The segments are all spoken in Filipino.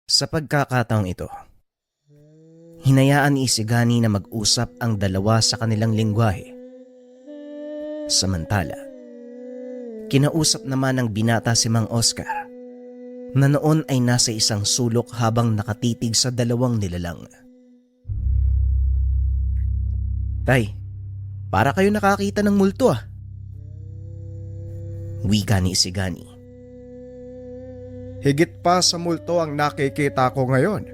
Sa pagkakataong ito, hinayaan ni Isigani na mag-usap ang dalawa sa kanilang lengguwahe. Samantala, kinausap naman ng binata si Mang Oscar na noon ay nasa isang sulok habang nakatitig sa dalawang nilalang. "Tay, para kayo nakakita ng multo ah." Wika ni Isigani. Higit pa sa multo ang nakikita ko ngayon.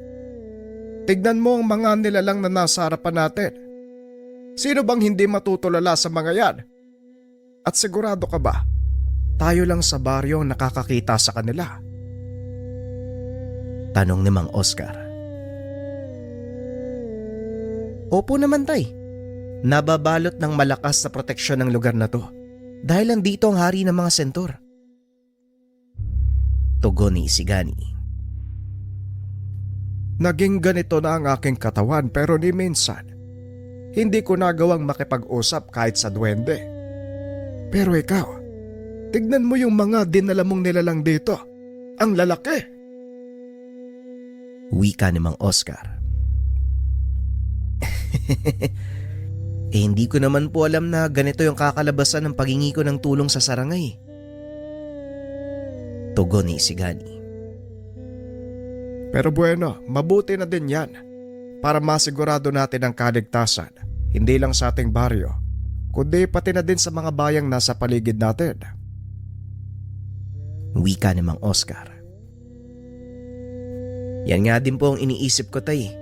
Tignan mo ang mga nilalang na nasa harapan natin. Sino bang hindi matutulala sa mga yan? At sigurado ka ba, tayo lang sa baryo ang nakakakita sa kanila? Tanong ni Mang Oscar. "Opo naman tay. Nababalot ng malakas na proteksyon ng lugar na to dahil nandito ang hari ng mga sentor." Tugon ni Isigani. Naging ganito na ang aking katawan pero ni minsan, hindi ko nagawang makipag-usap kahit sa duwende. Pero ikaw, tignan mo yung mga dinala mong nilalang dito. Ang lalaki. Wika ni Mang Oscar. Hindi ko naman po alam na ganito yung kakalabasan ng paghingi ko ng tulong sa sarangay. Tugon ni Isigani. Pero bueno, mabuti na din yan para masigurado natin ang kaligtasan, hindi lang sa ating baryo, kundi pati na din sa mga bayang nasa paligid natin. Wika ni Mang Oscar. Yan nga din po ang iniisip ko tay.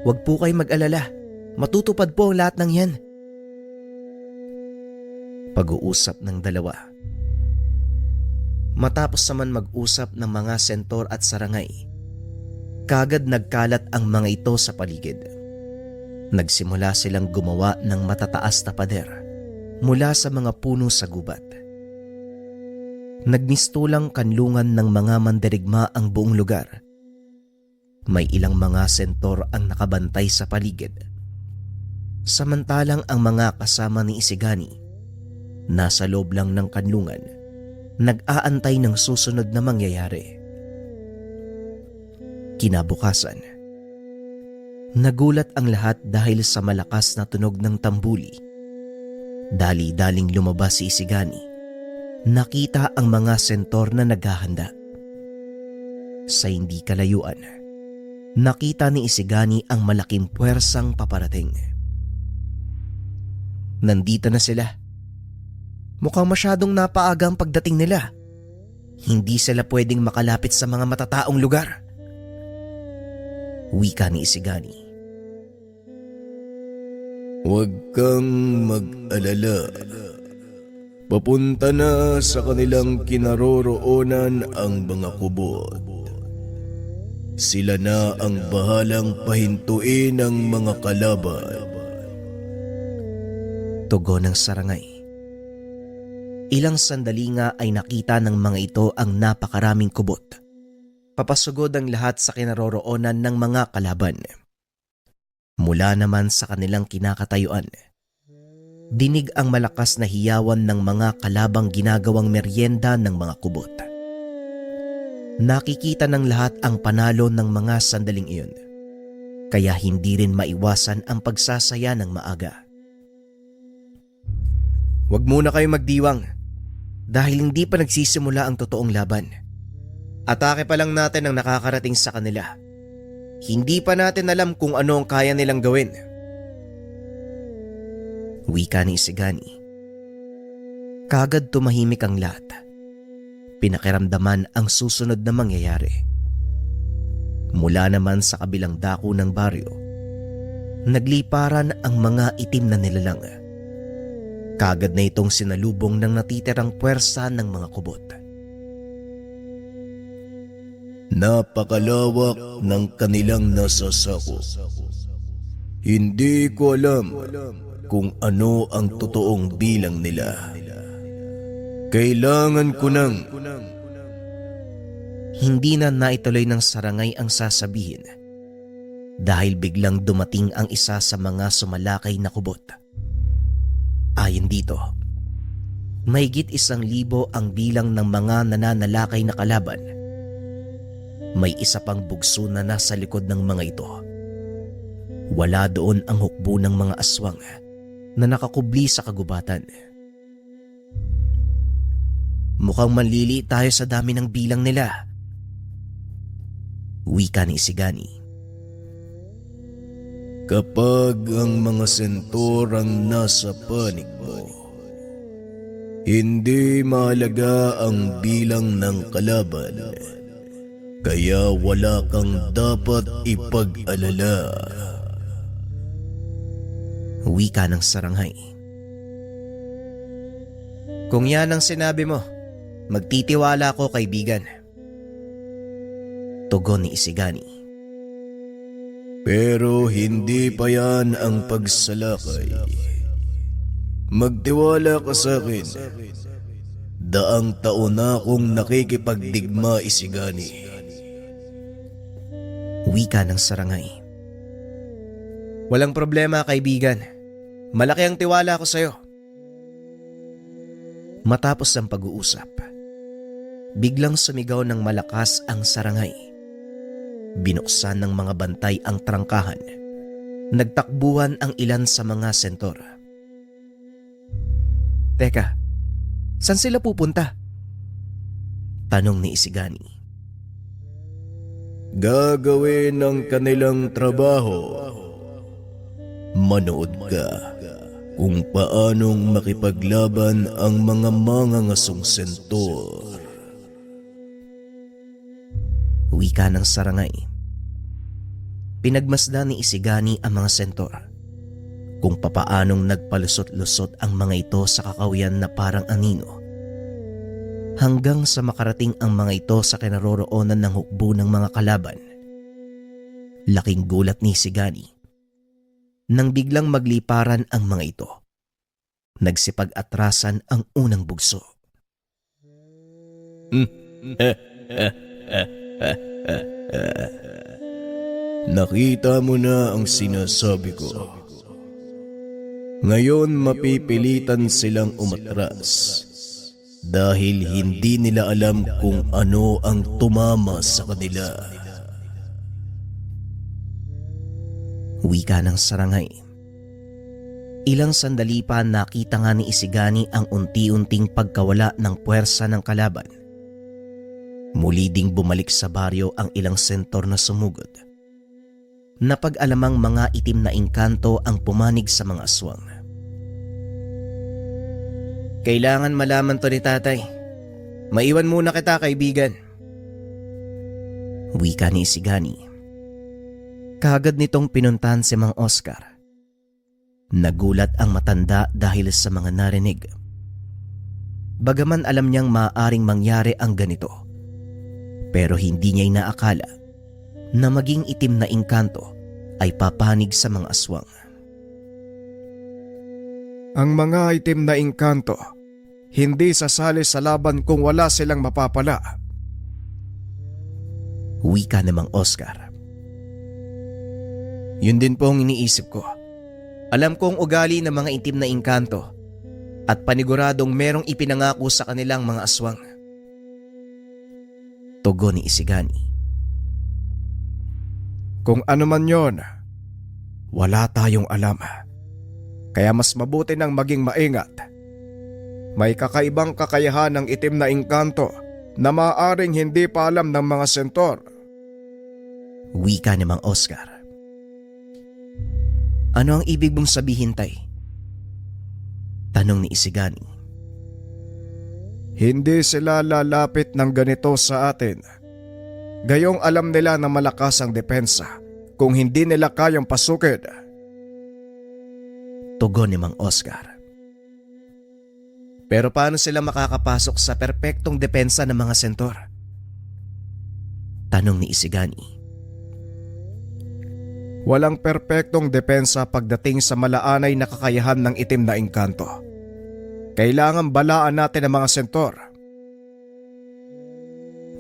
Huwag po kayo mag-alala. Matutupad po ang lahat ng yan. Pag-uusap ng dalawa. Matapos naman mag-usap ng mga sentor at sarangay, kagad nagkalat ang mga ito sa paligid. Nagsimula silang gumawa ng matataas na pader mula sa mga puno sa gubat. Nagmistulang kanlungan ng mga mandirigma ang buong lugar. May ilang mga sentor ang nakabantay sa paligid. Samantalang ang mga kasama ni Isigani nasa loob lang ng kanlungan, nag-aantay ng susunod na mangyayari. Kinabukasan, nagulat ang lahat dahil sa malakas na tunog ng tambuli. Dali-daling lumabas si Isigani. Nakita ang mga sentor na naghahanda. Sa hindi kalayuan, nakita ni Isigani ang malaking puwersang paparating. Nandito na sila. Mukhang masyadong napaaga ang pagdating nila. Hindi sila pwedeng makalapit sa mga matataong lugar. Wika ni Isigani. Huwag kang mag-alala. Papunta na sa kanilang kinaroroonan ang mga kubot. Sila na ang bahalang pahintuin ng mga kalaban. Tugon ng sarangay. Ilang sandali nga ay nakita ng mga ito ang napakaraming kubot. Papasugod ang lahat sa kinaroroonan ng mga kalaban. Mula naman sa kanilang kinakatayuan, dinig ang malakas na hiyawan ng mga kalabang ginagawang meryenda ng mga kubot. Nakikita ng lahat ang panalo ng mga sandaling iyon, kaya hindi rin maiwasan ang pagsasaya ng maaga. Huwag muna kayo magdiwang dahil hindi pa nagsisimula ang totoong laban. Atake pa lang natin ang nakakarating sa kanila. Hindi pa natin alam kung ano ang kaya nilang gawin. Wika ni Isigani. Kagad tumahimik ang lahat. Pinakiramdaman ang susunod na mangyayari. Mula naman sa kabilang dako ng baryo, nagliparan ang mga itim na nilalang. Kagad na itong sinalubong ng natitirang puwersa ng mga kubot. Napakalawak ng kanilang nasasakop. Hindi ko alam kung ano ang totoong bilang nila. Kailangan ko ng... Hindi na naituloy ng sarangay ang sasabihin dahil biglang dumating ang isa sa mga sumalakay na kubot. Ayon dito, mahigit 1,000 ang bilang ng mga nananalakay na kalaban. May isa pang bugso na nasa likod ng mga ito. Wala doon ang hukbo ng mga aswang na nakakubli sa kagubatan. Mukhang manlili tayo sa dami ng bilang nila. Wika ni Isigani. Kapag ang mga sentor ang nasa panig mo, hindi mahalaga ang bilang ng kalaban, kaya wala kang dapat ipag-alala. Wika ng Saranghay. Kung yan ang sinabi mo, magtitiwala ko, kaibigan. Tugon ni Isigani. Pero hindi pa yan ang pagsalakay. Magtiwala ka sa akin. Daang taon na akong nakikipagdigma, Isigani. Wika ng Saranghay. Walang problema, kaibigan. Malaki ang tiwala ko sa'yo. Matapos ang pag-uusap, biglang sumigaw ng malakas ang Saranghay. Binuksan ng mga bantay ang trangkahan. Nagtakbuhan ang ilan sa mga sentor. Teka, saan sila pupunta? Tanong ni Isigani. Gagawin ang kanilang trabaho. Manood ka kung paanong makipaglaban ang mga mangangasong sentor. Wika ng Saranghay. Pinagmasdan ni Isigani ang mga sentor kung papaanong nagpalusot-lusot ang mga ito sa kakawian na parang anino, hanggang sa makarating ang mga ito sa kinaroroonan ng hukbo ng mga kalaban. Laking gulat ni Isigani nang biglang magliparan ang mga ito. Nagsipag-atrasan ang unang bugso. Nakita mo na ang sinasabi ko. Ngayon mapipilitan silang umatras dahil hindi nila alam kung ano ang tumama sa kanila. Wika ng Saranghay. Ilang sandali pa nakita nga ni Isigani ang unti-unting pagkawala ng puwersa ng kalaban. Muli ding bumalik sa baryo ang ilang sentor na sumugod. Napag-alamang mga itim na engkanto ang pumanig sa mga aswang. Kailangan malaman to ni tatay. Maiwan muna kita, kaibigan. Wika ni Isigani. Kaagad nitong pinuntahan si Mang Oscar. Nagulat ang matanda dahil sa mga narinig. Bagaman alam niyang maaaring mangyari ang ganito, pero hindi niya inaakala na maging itim na engkanto ay papanig sa mga aswang. Ang mga itim na engkanto hindi sasali sa laban kung wala silang mapapala. Wika ni Mang Oscar. Yun din po ang iniisip ko. Alam ko ang ugali ng mga itim na engkanto at paniguradong merong ipinangako sa kanilang mga aswang. Tugon ni Isigani. Kung ano man yon, wala tayong alam. Kaya mas mabuti nang maging maingat. May kakaibang kakayahan ng itim na engkanto na maaaring hindi pa alam ng mga sentor. Wika ni Mang Oscar. Ano ang ibig mong sabihin, tay? Tanong ni Isigani. Hindi sila lalapit ng ganito sa atin. Gayong alam nila na malakas ang depensa kung hindi nila kayang pasukin. Tugon ni Mang Oscar. Pero paano sila makakapasok sa perpektong depensa ng mga sentor? Tanong ni Isigani. Walang perpektong depensa pagdating sa malaanay na kakayahan ng itim na engkanto. Kailangan balaan natin ang mga sentor.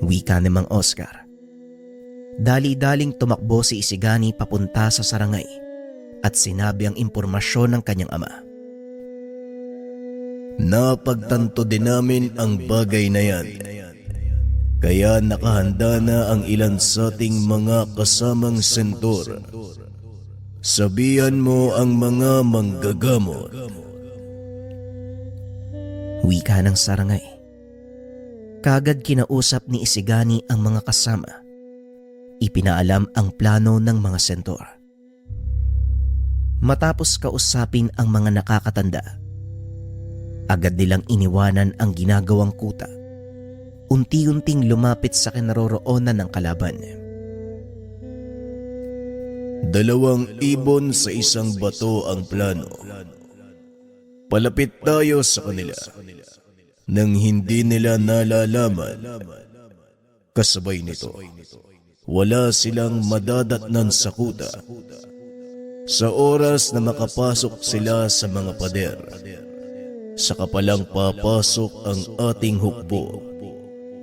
Wika ni Mang Oscar. Dali-daling tumakbo si Isigani papunta sa Sarangay at sinabi ang impormasyon ng kanyang ama. Napagtanto din namin ang bagay na yan. Kaya nakahanda na ang ilan sa ating mga kasamang sentor. Sabihan mo ang mga manggagamot. Wika ng Sarangay. Kagad kinausap ni Isigani ang mga kasama. Ipinaalam ang plano ng mga sentor. Matapos kausapin ang mga nakakatanda, agad nilang iniwanan ang ginagawang kuta. Unti-unting lumapit sa kinaroroonan ng kalaban. 2 ibon sa isang bato ang plano. Palapit tayo sa kanila nang hindi nila nalalaman. Kasabay nito, wala silang madadatnan sa kuta. Sa oras na makapasok sila sa mga pader, saka palang papasok ang ating hukbo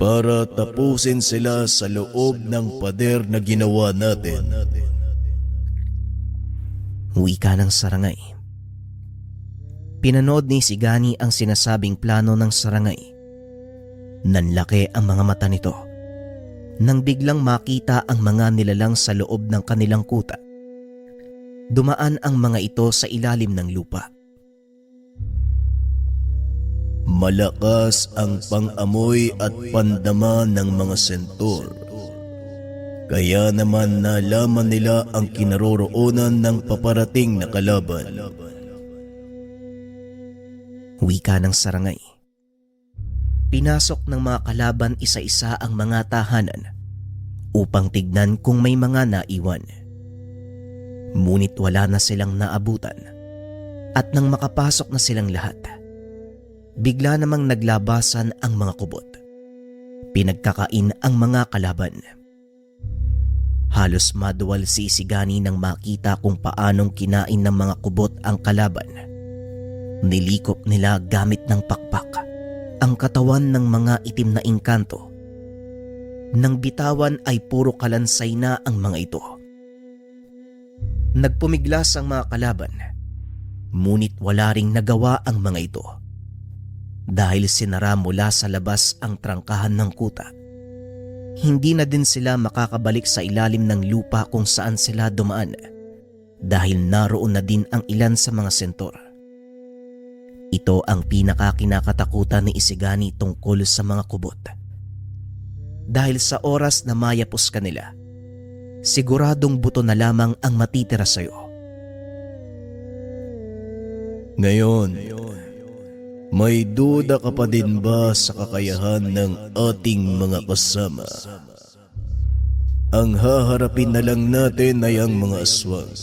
para tapusin sila sa loob ng pader na ginawa natin. Wika ng Sarangay. Pinanood ni Isigani ang sinasabing plano ng Sarangay. Nanlaki ang mga mata nito nang biglang makita ang mga nilalang sa loob ng kanilang kuta. Dumaan ang mga ito sa ilalim ng lupa. Malakas ang pang-amoy at pandama ng mga sentor. Kaya naman nalaman nila ang kinaroroonan ng paparating na kalaban. Wika ng Sarangay. Pinasok ng mga kalaban isa-isa ang mga tahanan upang tignan kung may mga naiwan. Ngunit wala na silang naabutan at nang makapasok na silang lahat, bigla namang naglabasan ang mga kubot. Pinagkakain ang mga kalaban. Halos maduwal si Isigani nang makita kung paanong kinain ng mga kubot ang kalaban. Nilikop nila gamit ng pakpak ang katawan ng mga itim na engkanto. Nang bitawan ay puro kalansay na ang mga ito. Nagpumiglas ang mga kalaban, ngunit wala ring nagawa ang mga ito. Dahil sinara mula sa labas ang trangkahan ng kuta, hindi na din sila makakabalik sa ilalim ng lupa kung saan sila dumaan dahil naroon na din ang ilan sa mga sentor. Ito ang pinakakinakatakutan ni Isigani tungkol sa mga kubot. Dahil sa oras na mayapos kanila, siguradong buto na lamang ang matitira sa iyo. Ngayon, may duda ka pa din ba sa kakayahan ng ating mga kasama? Ang haharapin na lang natin ay ang mga aswang.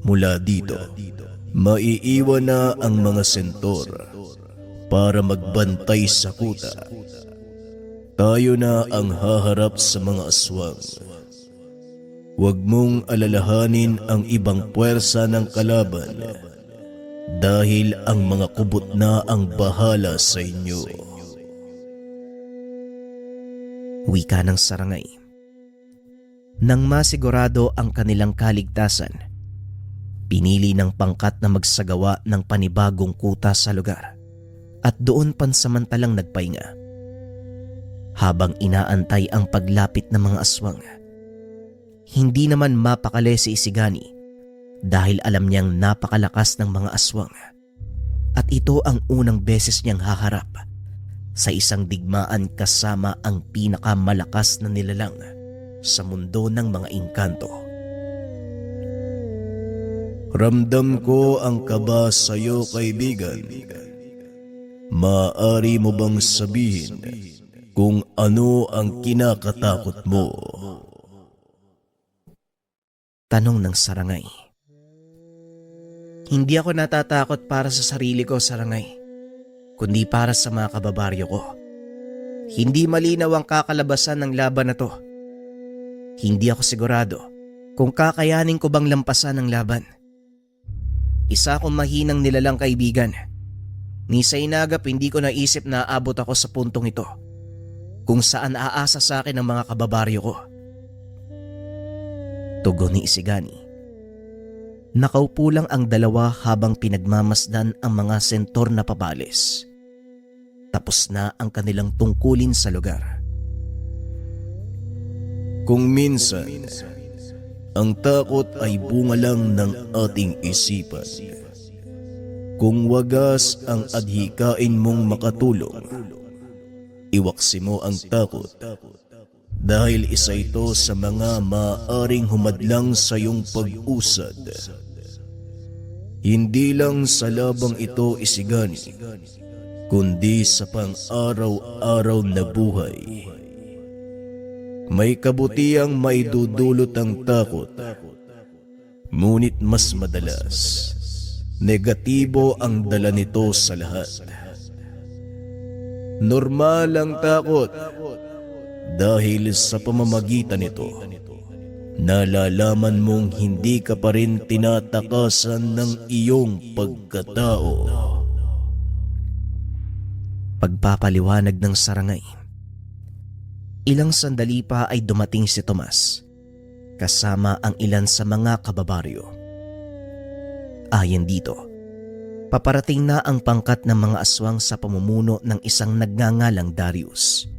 Mula dito, maiiwan na ang mga sentor para magbantay sa kuta. Tayo na ang haharap sa mga aswang. Huwag mong alalahanin ang ibang puwersa ng kalaban dahil ang mga kubot na ang bahala sa inyo. Wika ng Sarangay. Nang masigurado ang kanilang kaligtasan, pinili ng pangkat na magsagawa ng panibagong kuta sa lugar at doon pansamantalang nagpahinga. Habang inaantay ang paglapit ng mga aswang, hindi naman mapakali si Isigani dahil alam niyang napakalakas ng mga aswang at ito ang unang beses niyang haharap sa isang digmaan kasama ang pinakamalakas na nilalang sa mundo ng mga engkanto. Ramdam ko ang kaba sa iyo, kaibigan. Maaari mo bang sabihin kung ano ang kinakatakot mo? Tanong ng Sarangay. Hindi ako natatakot para sa sarili ko, Sarangay, kundi para sa mga kababaryo ko. Hindi malinaw ang kakalabasan ng laban na to. Hindi ako sigurado kung kakayanin ko bang lampasan ang laban. Isa akong mahinang nilalang kaibigan. Ni sa inagap hindi ko naisip na aabot ako sa puntong ito kung saan aasa sa akin ang mga kababaryo ko. Tugon ni Isigani. Nakaupo lang ang dalawa habang pinagmamasdan ang mga sentor na pabalis. Tapos na ang kanilang tungkulin sa lugar. Kung minsan, ang takot ay bunga lang ng ating isipan. Kung wagas ang adhikain mong makatulong, iwaksi mo ang takot dahil isa ito sa mga maaaring humadlang sa iyong pag-usad. Hindi lang sa labang ito isigani, kundi sa pang-araw-araw na buhay. May kabutiang maidudulot ang takot, ngunit mas madalas, negatibo ang dala nito sa lahat. Normal ang takot dahil sa pamamagitan nito, nalalaman mong hindi ka pa rin tinatakasan ng iyong pagkatao. Pagpapaliwanag ng sarangay. Ilang sandali pa ay dumating si Tomas, kasama ang ilan sa mga kababaryo. Ayon dito, paparating na ang pangkat ng mga aswang sa pamumuno ng isang nagngangalang Darius.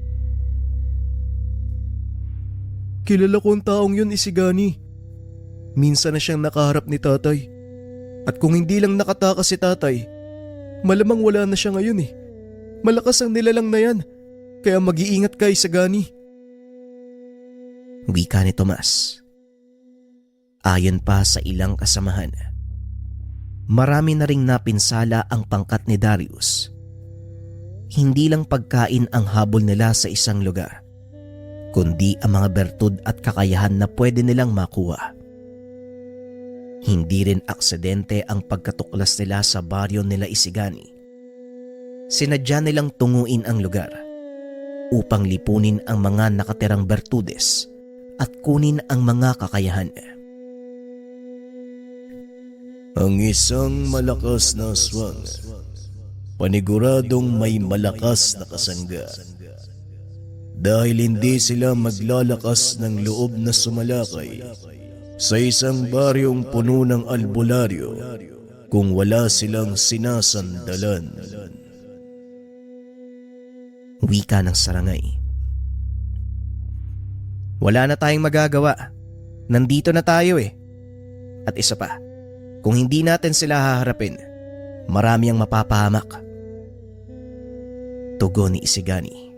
Kilala ko ang taong yun, Isigani. Minsan na siyang nakaharap ni tatay. At kung hindi lang nakatakas si tatay, malamang wala na siya ngayon eh. Malakas ang nilalang na yan, kaya mag-iingat ka, Isigani. Wika ni Tomas. Ayon pa sa ilang kasamahan, marami na ring napinsala ang pangkat ni Darius. Hindi lang pagkain ang habol nila sa isang lugar, kundi ang mga bertud at kakayahan na pwede nilang makuha. Hindi rin aksidente ang pagkatuklas nila sa baryo nila Isigani. Sinadya nilang tunguin ang lugar upang lipunin ang mga nakatirang bertudes at kunin ang mga kakayahan. Ang isang malakas na aswang, paniguradong may malakas na kasangga. Dahil hindi sila maglalakas ng loob na sumalakay sa isang baryong puno ng albularyo kung wala silang sinasandalan. Wika ng sarangay. Wala na tayong magagawa. Nandito na tayo eh. At isa pa, kung hindi natin sila haharapin, marami ang mapapahamak. Tugon ni Isigani.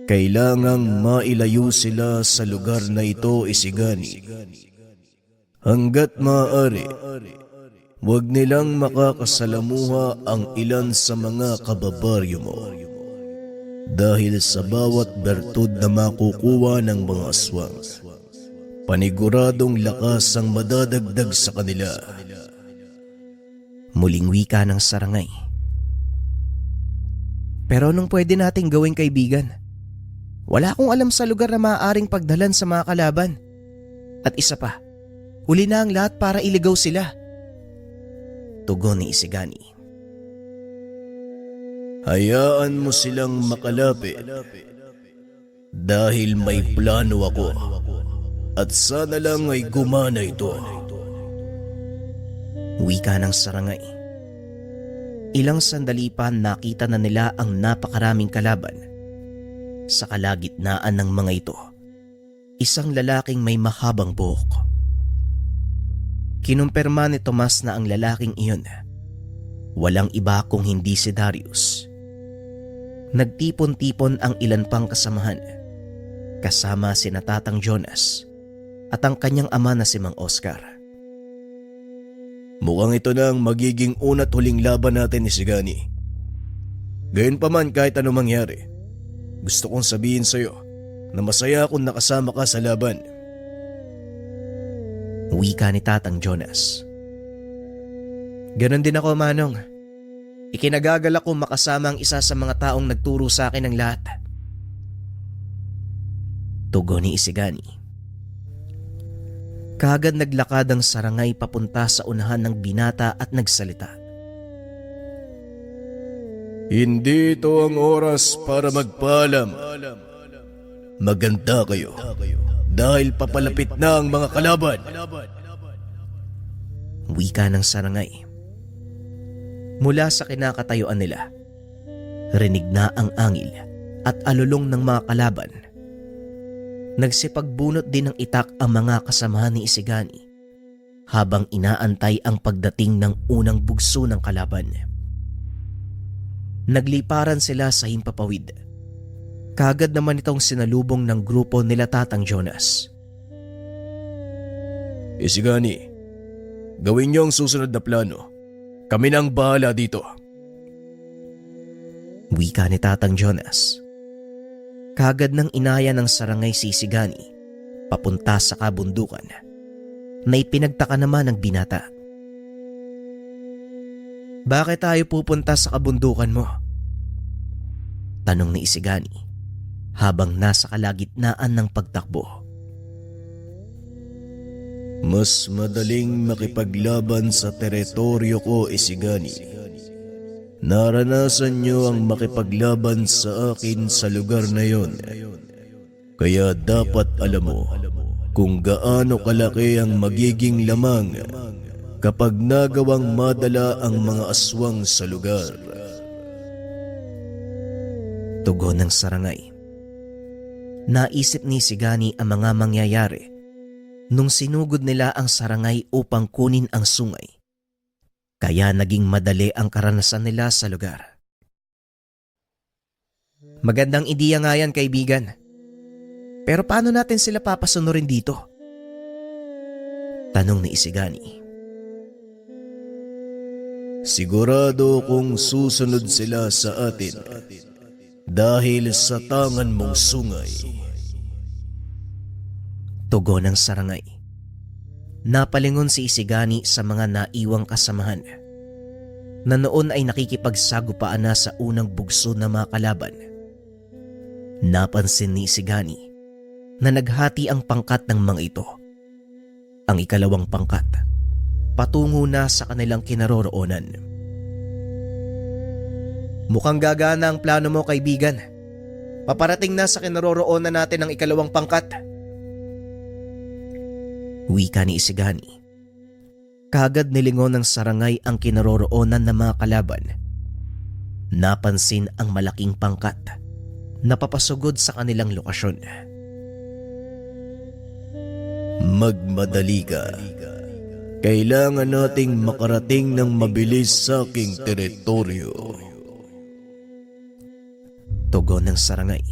Kailangang mailayo sila sa lugar na ito, Isigani. Hanggat maaari, huwag nilang makakasalamuha ang ilan sa mga kababaryo mo. Dahil sa bawat bertud na makukuha ng mga aswang, paniguradong lakas ang madadagdag sa kanila. Muling wika ng sarangay. Pero anong pwede nating gawing kaibigan? Wala akong alam sa lugar na maaaring pagdalan sa mga kalaban. At isa pa, huli na ang lahat para iligaw sila. Tugon ni Isigani. Hayaan mo silang makalapit dahil may plano ako at sana lang ay gumana ito. Wika ng sarangay. Ilang sandali pa nakita na nila ang napakaraming kalaban. Sa kalagitnaan ng mga ito, isang lalaking may mahabang buhok. Kinumpirma ni Tomas na ang lalaking iyon walang iba kung hindi si Darius. Nagtipon-tipon ang ilan pang kasamahan, kasama si Tatang Jonas at ang kanyang ama na si Mang Oscar. Mukhang ito na ang magiging una't huling laban natin, Isigani. Gayunpaman kahit ano mangyari, gusto kong sabihin sa iyo na masaya akong nakasama ka sa laban. Wika ni Tatang Jonas. Ganon din ako, Manong. Ikinagagalak ko makasama ang isa sa mga taong nagturo sa akin ng lahat. Tugon ni Isigani. Kaagad naglakad ang sarangay papunta sa unahan ng binata at nagsalita. Hindi ito ang oras para magpaalam. Maganda kayo dahil papalapit na ang mga kalaban. Wika ng sarangay. Mula sa kinakatayuan nila, rinig na ang angil at alulong ng mga kalaban. Nagsipagbunot din ng itak ang mga kasamahan ni Isigani habang inaantay ang pagdating ng unang bugso ng kalaban. Nagliparan sila sa himpapawid. Kaagad naman itong sinalubong ng grupo nila Tatang Jonas. Isigani, gawin niyo ang susunod na plano. Kami na ang bahala dito. Wika ni Tatang Jonas. Kaagad nang inaya ng sarangay si Isigani papunta sa kabundukan na ipinagtaka naman ng binata. Bakit tayo pupunta sa kabundukan mo? Tanong ni Isigani habang nasa kalagitnaan ng pagtakbo. Mas madaling makipaglaban sa teritoryo ko, Isigani. Naranasan niyo ang makipaglaban sa akin sa lugar na yon. Kaya dapat alam mo kung gaano kalaki ang magiging lamang kapag nagawang madala ang mga aswang sa lugar. Tugon ng sarangay. Naisip ni Isigani ang mga mangyayari nung sinugod nila ang sarangay upang kunin ang sungay. Kaya naging madali ang karanasan nila sa lugar. Magandang ideya nga yan, kaibigan. Pero paano natin sila papasunurin dito? Tanong ni Isigani. Sigurado kung susunod sila sa atin dahil sa tangan mong sungay. Tugon ng sarangay. Napalingon si Isigani sa mga naiwang kasamahan na noon ay nakikipagsagupaan na sa unang bugso ng mga kalaban. Napansin ni Isigani na naghati ang pangkat ng mga ito. Ang ikalawang pangkat, patungo na sa kanilang kinaroroonan. Mukhang gagana ang plano mo, kaibigan. Paparating na sa kinaroroonan natin ang ikalawang pangkat. Wika ni Isigani. Kaagad nilingon ng sarangay ang kinaroroonan ng mga kalaban. Napansin ang malaking pangkat na papasugod sa kanilang lokasyon. Magmadali ka. Kailangan nating makarating ng mabilis sa aking teritoryo. Tugon ng sarangay.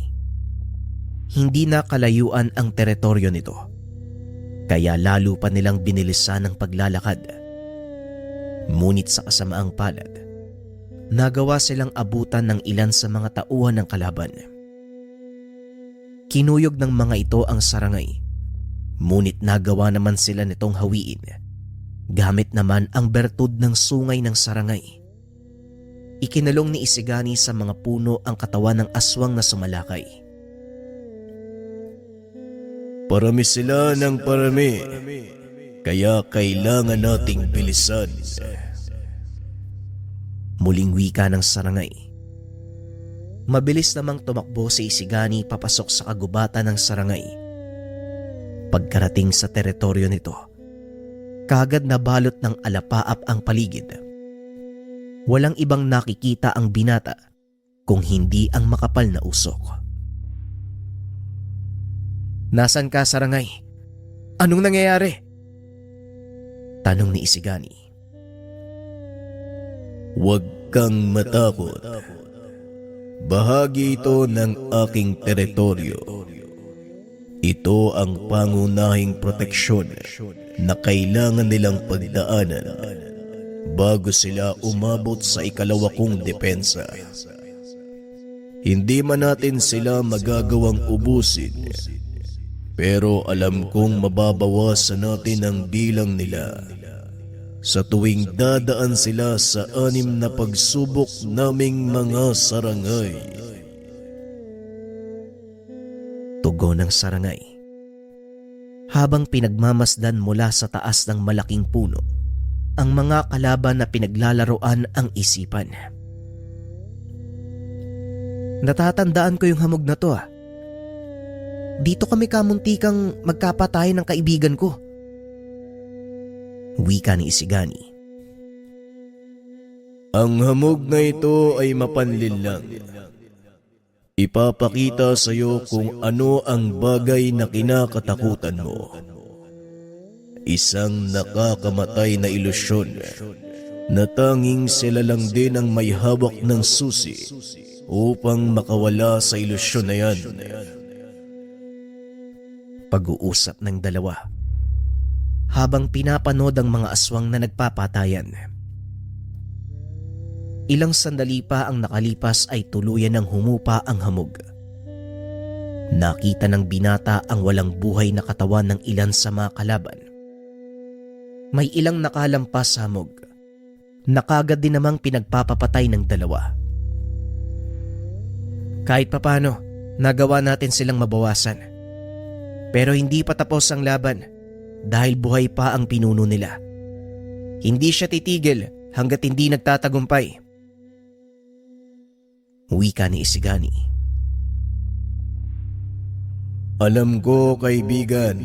Hindi na kalayuan ang teritoryo nito. Kaya lalo pa nilang binilisan ang paglalakad. Ngunit sa kasamaang palad, nagawa silang abutan ng ilan sa mga tauhan ng kalaban. Kinuyog ng mga ito ang sarangay, ngunit nagawa naman sila nitong hawiin, gamit naman ang bertud ng sungay ng sarangay. Ikinalong ni Isigani sa mga puno ang katawan ng aswang na sumalakay. Parami sila ng parami, kaya kailangan nating bilisan. Muling wika ng sarangay. Mabilis namang tumakbo si Isigani papasok sa kagubatan ng sarangay. Pagkarating sa teritoryo nito, kaagad na balot ng alapaap ang paligid. Walang ibang nakikita ang binata kung hindi ang makapal na usok. Nasaan ka, sarangay? Anong nangyayari? Tanong ni Isigani. Huwag kang matakot. Bahagi ito ng aking teritoryo. Ito ang pangunahing proteksyon na kailangan nilang pagdaanan bago sila umabot sa ikalawa kong depensa. Hindi man natin sila magagawang ubusin, pero alam kong mababawasan natin ang bilang nila sa tuwing dadaan sila sa 6 na pagsubok naming mga sarangay. Tugon ng sarangay. Habang pinagmamasdan mula sa taas ng malaking puno ang mga kalaban na pinaglalaroan ang isipan. Natatandaan ko yung hamog na to. Dito kami kamuntikang magkapatay ng kaibigan ko. Wika ni Isigani. Ang hamog na ito ay mapanlinlang. Ipapakita sa iyo kung ano ang bagay na kinakatakutan mo. Isang nakakamatay na ilusyon na tanging sila lang din ang may hawak ng susi upang makawala sa ilusyon na yan. Pag-uusap ng dalawa habang pinapanood ang mga aswang na nagpapatayan. Ilang sandali pa ang nakalipas ay tuluyan ng humupa ang hamog. Nakita ng binata ang walang buhay na katawan ng ilan sa mga kalaban. May ilang nakalampas sa hamog. Nakagad din namang pinagpapapatay ng dalawa. Kahit papano, nagawa natin silang mabawasan. Pero hindi pa tapos ang laban dahil buhay pa ang pinuno nila. Hindi siya titigil hanggat hindi nagtatagumpay. Wika ni Isigani. Alam ko, kaibigan,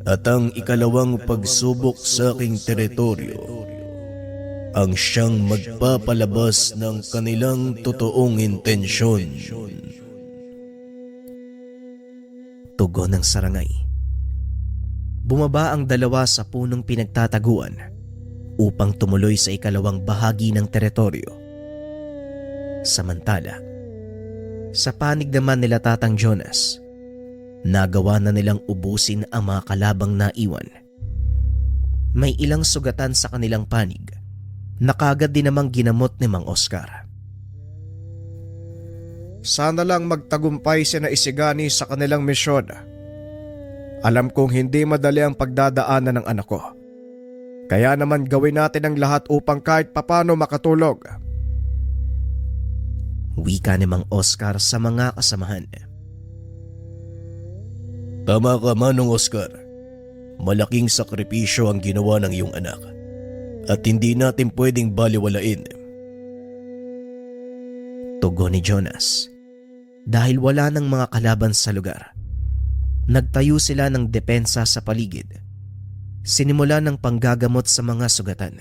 at ang ikalawang pagsubok sa aking teritoryo ang siyang magpapalabas ng kanilang totoong intensyon. Tugon ng sarangay. Bumaba ang dalawa sa punong pinagtataguan upang tumuloy sa ikalawang bahagi ng teritoryo. Samantala, sa panig naman nila Tatang Jonas, nagawa na nilang ubusin ang mga kalabang naiwan. May ilang sugatan sa kanilang panig na kagad din namang ginamot ni Mang Oscar. Sana lang magtagumpay sina Isigani sa kanilang misyon. Alam kong hindi madali ang pagdadaanan ng anak ko. Kaya naman gawin natin ang lahat upang kahit papano makatulog. Wika ni Mang Oscar sa mga kasamahan. Tama ka, Manong Oscar. Malaking sakripisyo ang ginawa ng iyong anak at hindi natin pwedeng baliwalain. Tugon ni Jonas. Dahil wala ng mga kalaban sa lugar, nagtayo sila ng depensa sa paligid. Sinimula ng panggagamot sa mga sugatan.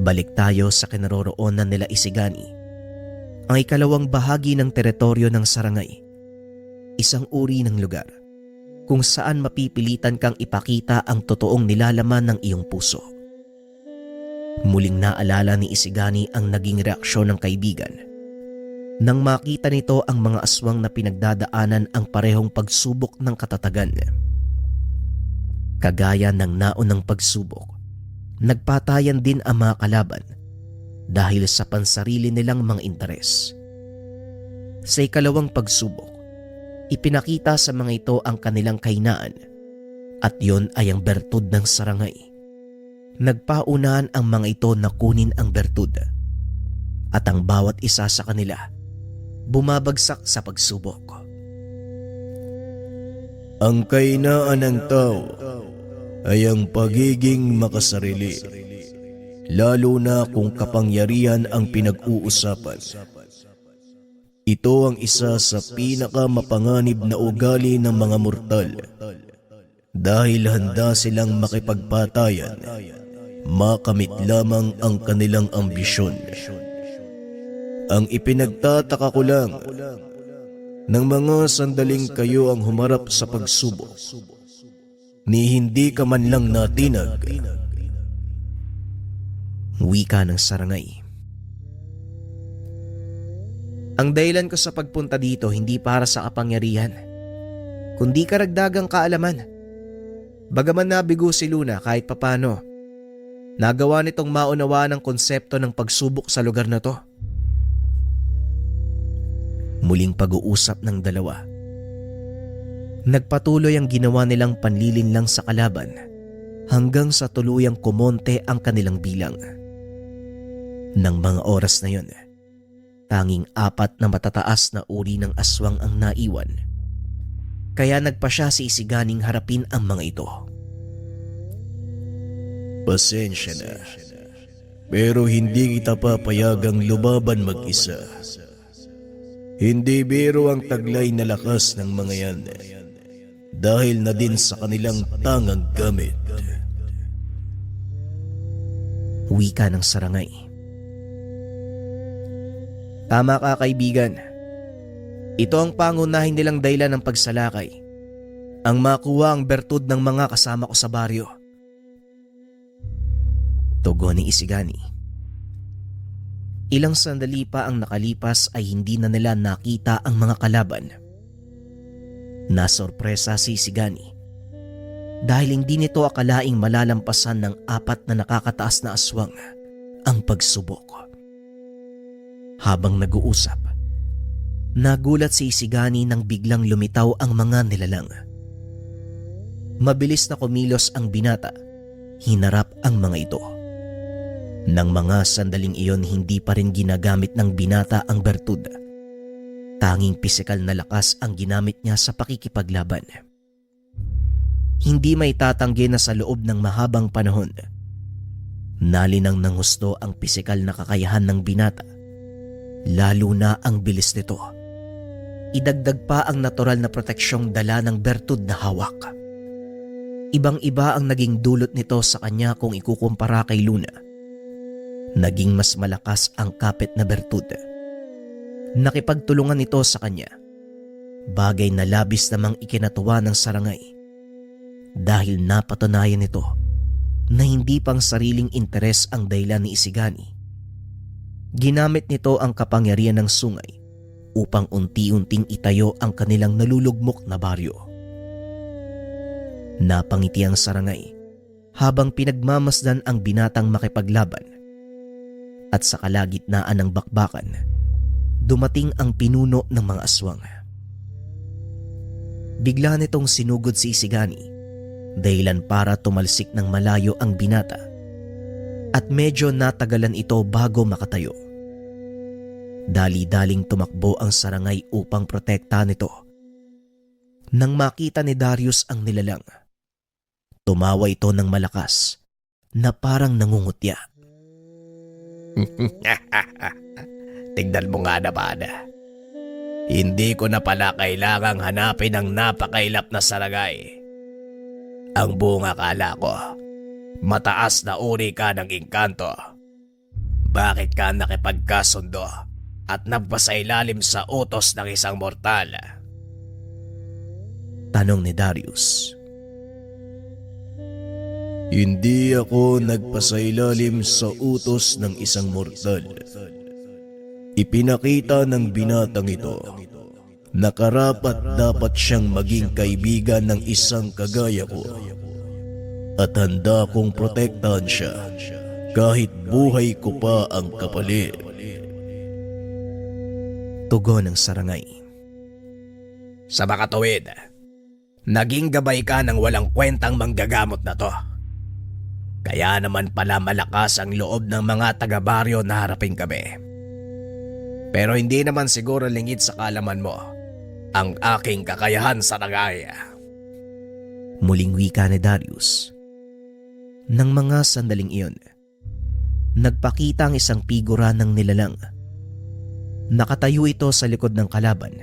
Balik tayo sa kinaroroonan nila Isigani. Ang ikalawang bahagi ng teritoryo ng sarangay. Isang uri ng lugar kung saan mapipilitan kang ipakita ang totoong nilalaman ng iyong puso. Muling naalala ni Isigani ang naging reaksyon ng kaibigan nang makita nito ang mga aswang na pinagdadaanan ang parehong pagsubok ng katatagan. Kagaya ng naunang pagsubok, nagpatayan din ang mga kalaban dahil sa pansarili nilang mga interes. Sa ikalawang pagsubok, ipinakita sa mga ito ang kanilang kahinaan at yon ay ang bertud ng sarangay. Nagpaunahan ang mga ito na kunin ang bertud at ang bawat isa sa kanila bumabagsak sa pagsubok. Ang kahinaan ng tao ay ang pagiging makasarili, lalo na kung kapangyarihan ang pinag-uusapan. Ito ang isa sa pinakamapanganib na ugali ng mga mortal dahil handa silang makipagpatayan, makamit lamang ang kanilang ambisyon. Ang ipinagtataka ko lang, nang mga sandaling kayo ang humarap sa pagsubok, ni hindi ka man lang natinag. Wika ng sarangay. Ang dahilan ko sa pagpunta dito hindi para sa kapangyarihan, kundi karagdagang kaalaman. Bagaman nabigo si Luna kahit papano, nagawa nitong maunawaan ang konsepto ng pagsubok sa lugar na to. Muling pag-uusap ng dalawa. Nagpatuloy ang ginawa nilang panlilinlang sa kalaban hanggang sa tuluyang kumonte ang kanilang bilang. Nang mga oras na yon, tanging 4 na matataas na uri ng aswang ang naiwan. Kaya nagpa siya si Isiganing harapin ang mga ito. Pasensya na, pero hindi kita papayagang lumaban mag-isa. Hindi biro ang taglay na lakas ng mga yan dahil na din sa kanilang tangang gamit. Wika ng sarangay. Tama ka, kaibigan. Ito ang pangunahin nilang dahilan ng pagsalakay. Ang makuha ang bertud ng mga kasama ko sa baryo. Tugon ni Isigani. Ilang sandali pa ang nakalipas ay hindi na nila nakita ang mga kalaban. Nasorpresa si Isigani dahil hindi nito akalaing malalampasan ng 4 na nakakataas na aswang ang pagsubok. Habang nag-uusap, nagulat si Isigani nang biglang lumitaw ang mga nilalang. Mabilis na kumilos ang binata, hinarap ang mga ito. Nang mga sandaling iyon, hindi pa rin ginagamit ng binata ang bertud. Tanging pisikal na lakas ang ginamit niya sa pakikipaglaban. Hindi may tatanggi na sa loob ng mahabang panahon, nalinang ng husto ang pisikal na kakayahan ng binata, lalo na ang bilis nito. Idagdag pa ang natural na proteksyong dala ng bertud na hawak. Ibang-iba ang naging dulot nito sa kanya kung ikukumpara kay Luna. Naging mas malakas ang kapit na bertud. Nakipagtulungan ito sa kanya, bagay na labis namang ikinatuwa ng sarangay dahil napatunayan nito na hindi pang sariling interes ang dahilan ni Isigani. Ginamit nito ang kapangyarihan ng sungay upang unti-unting itayo ang kanilang nalulugmok na baryo. Napangiti ang sarangay habang pinagmamasdan ang binatang makipaglaban. At sa kalagitnaan ng bakbakan, dumating ang pinuno ng mga aswang. Bigla nitong sinugod si Isigani, dahilan para tumalsik ng malayo ang binata, at medyo natagalan ito bago makatayo. Dali-daling tumakbo ang sarangay upang protektahan ito. Nang makita ni Darius ang nilalang, tumawa ito ng malakas na parang nangungutya. Tignan mo nga naman. Hindi ko na pala kailangang hanapin ang napakailap na sarangay. Ang buong akala ko, mataas na uri ka ng engkanto. Bakit ka nakipagkasundo at nagpasailalim sa utos ng isang mortal? Tanong ni Darius. Hindi ako nagpasailalim sa utos ng isang mortal. Ipinakita ng binatang ito na karapat dapat siyang maging kaibigan ng isang kagaya ko at handa kong protektahan siya kahit buhay ko pa ang kapalit. Tugon ng sarangay. Sa makatuwid, naging gabay ka ng walang kwentang manggagamot na to. Kaya naman pala malakas ang loob ng mga taga-baryo na harapin kami. Pero hindi naman siguro lingid sa kalaman mo ang aking kakayahan sa sarangay. Muling wika ni Darius. Nang mga sandaling iyon, nagpakita ang isang figura ng nilalang. Nakatayo ito sa likod ng kalaban.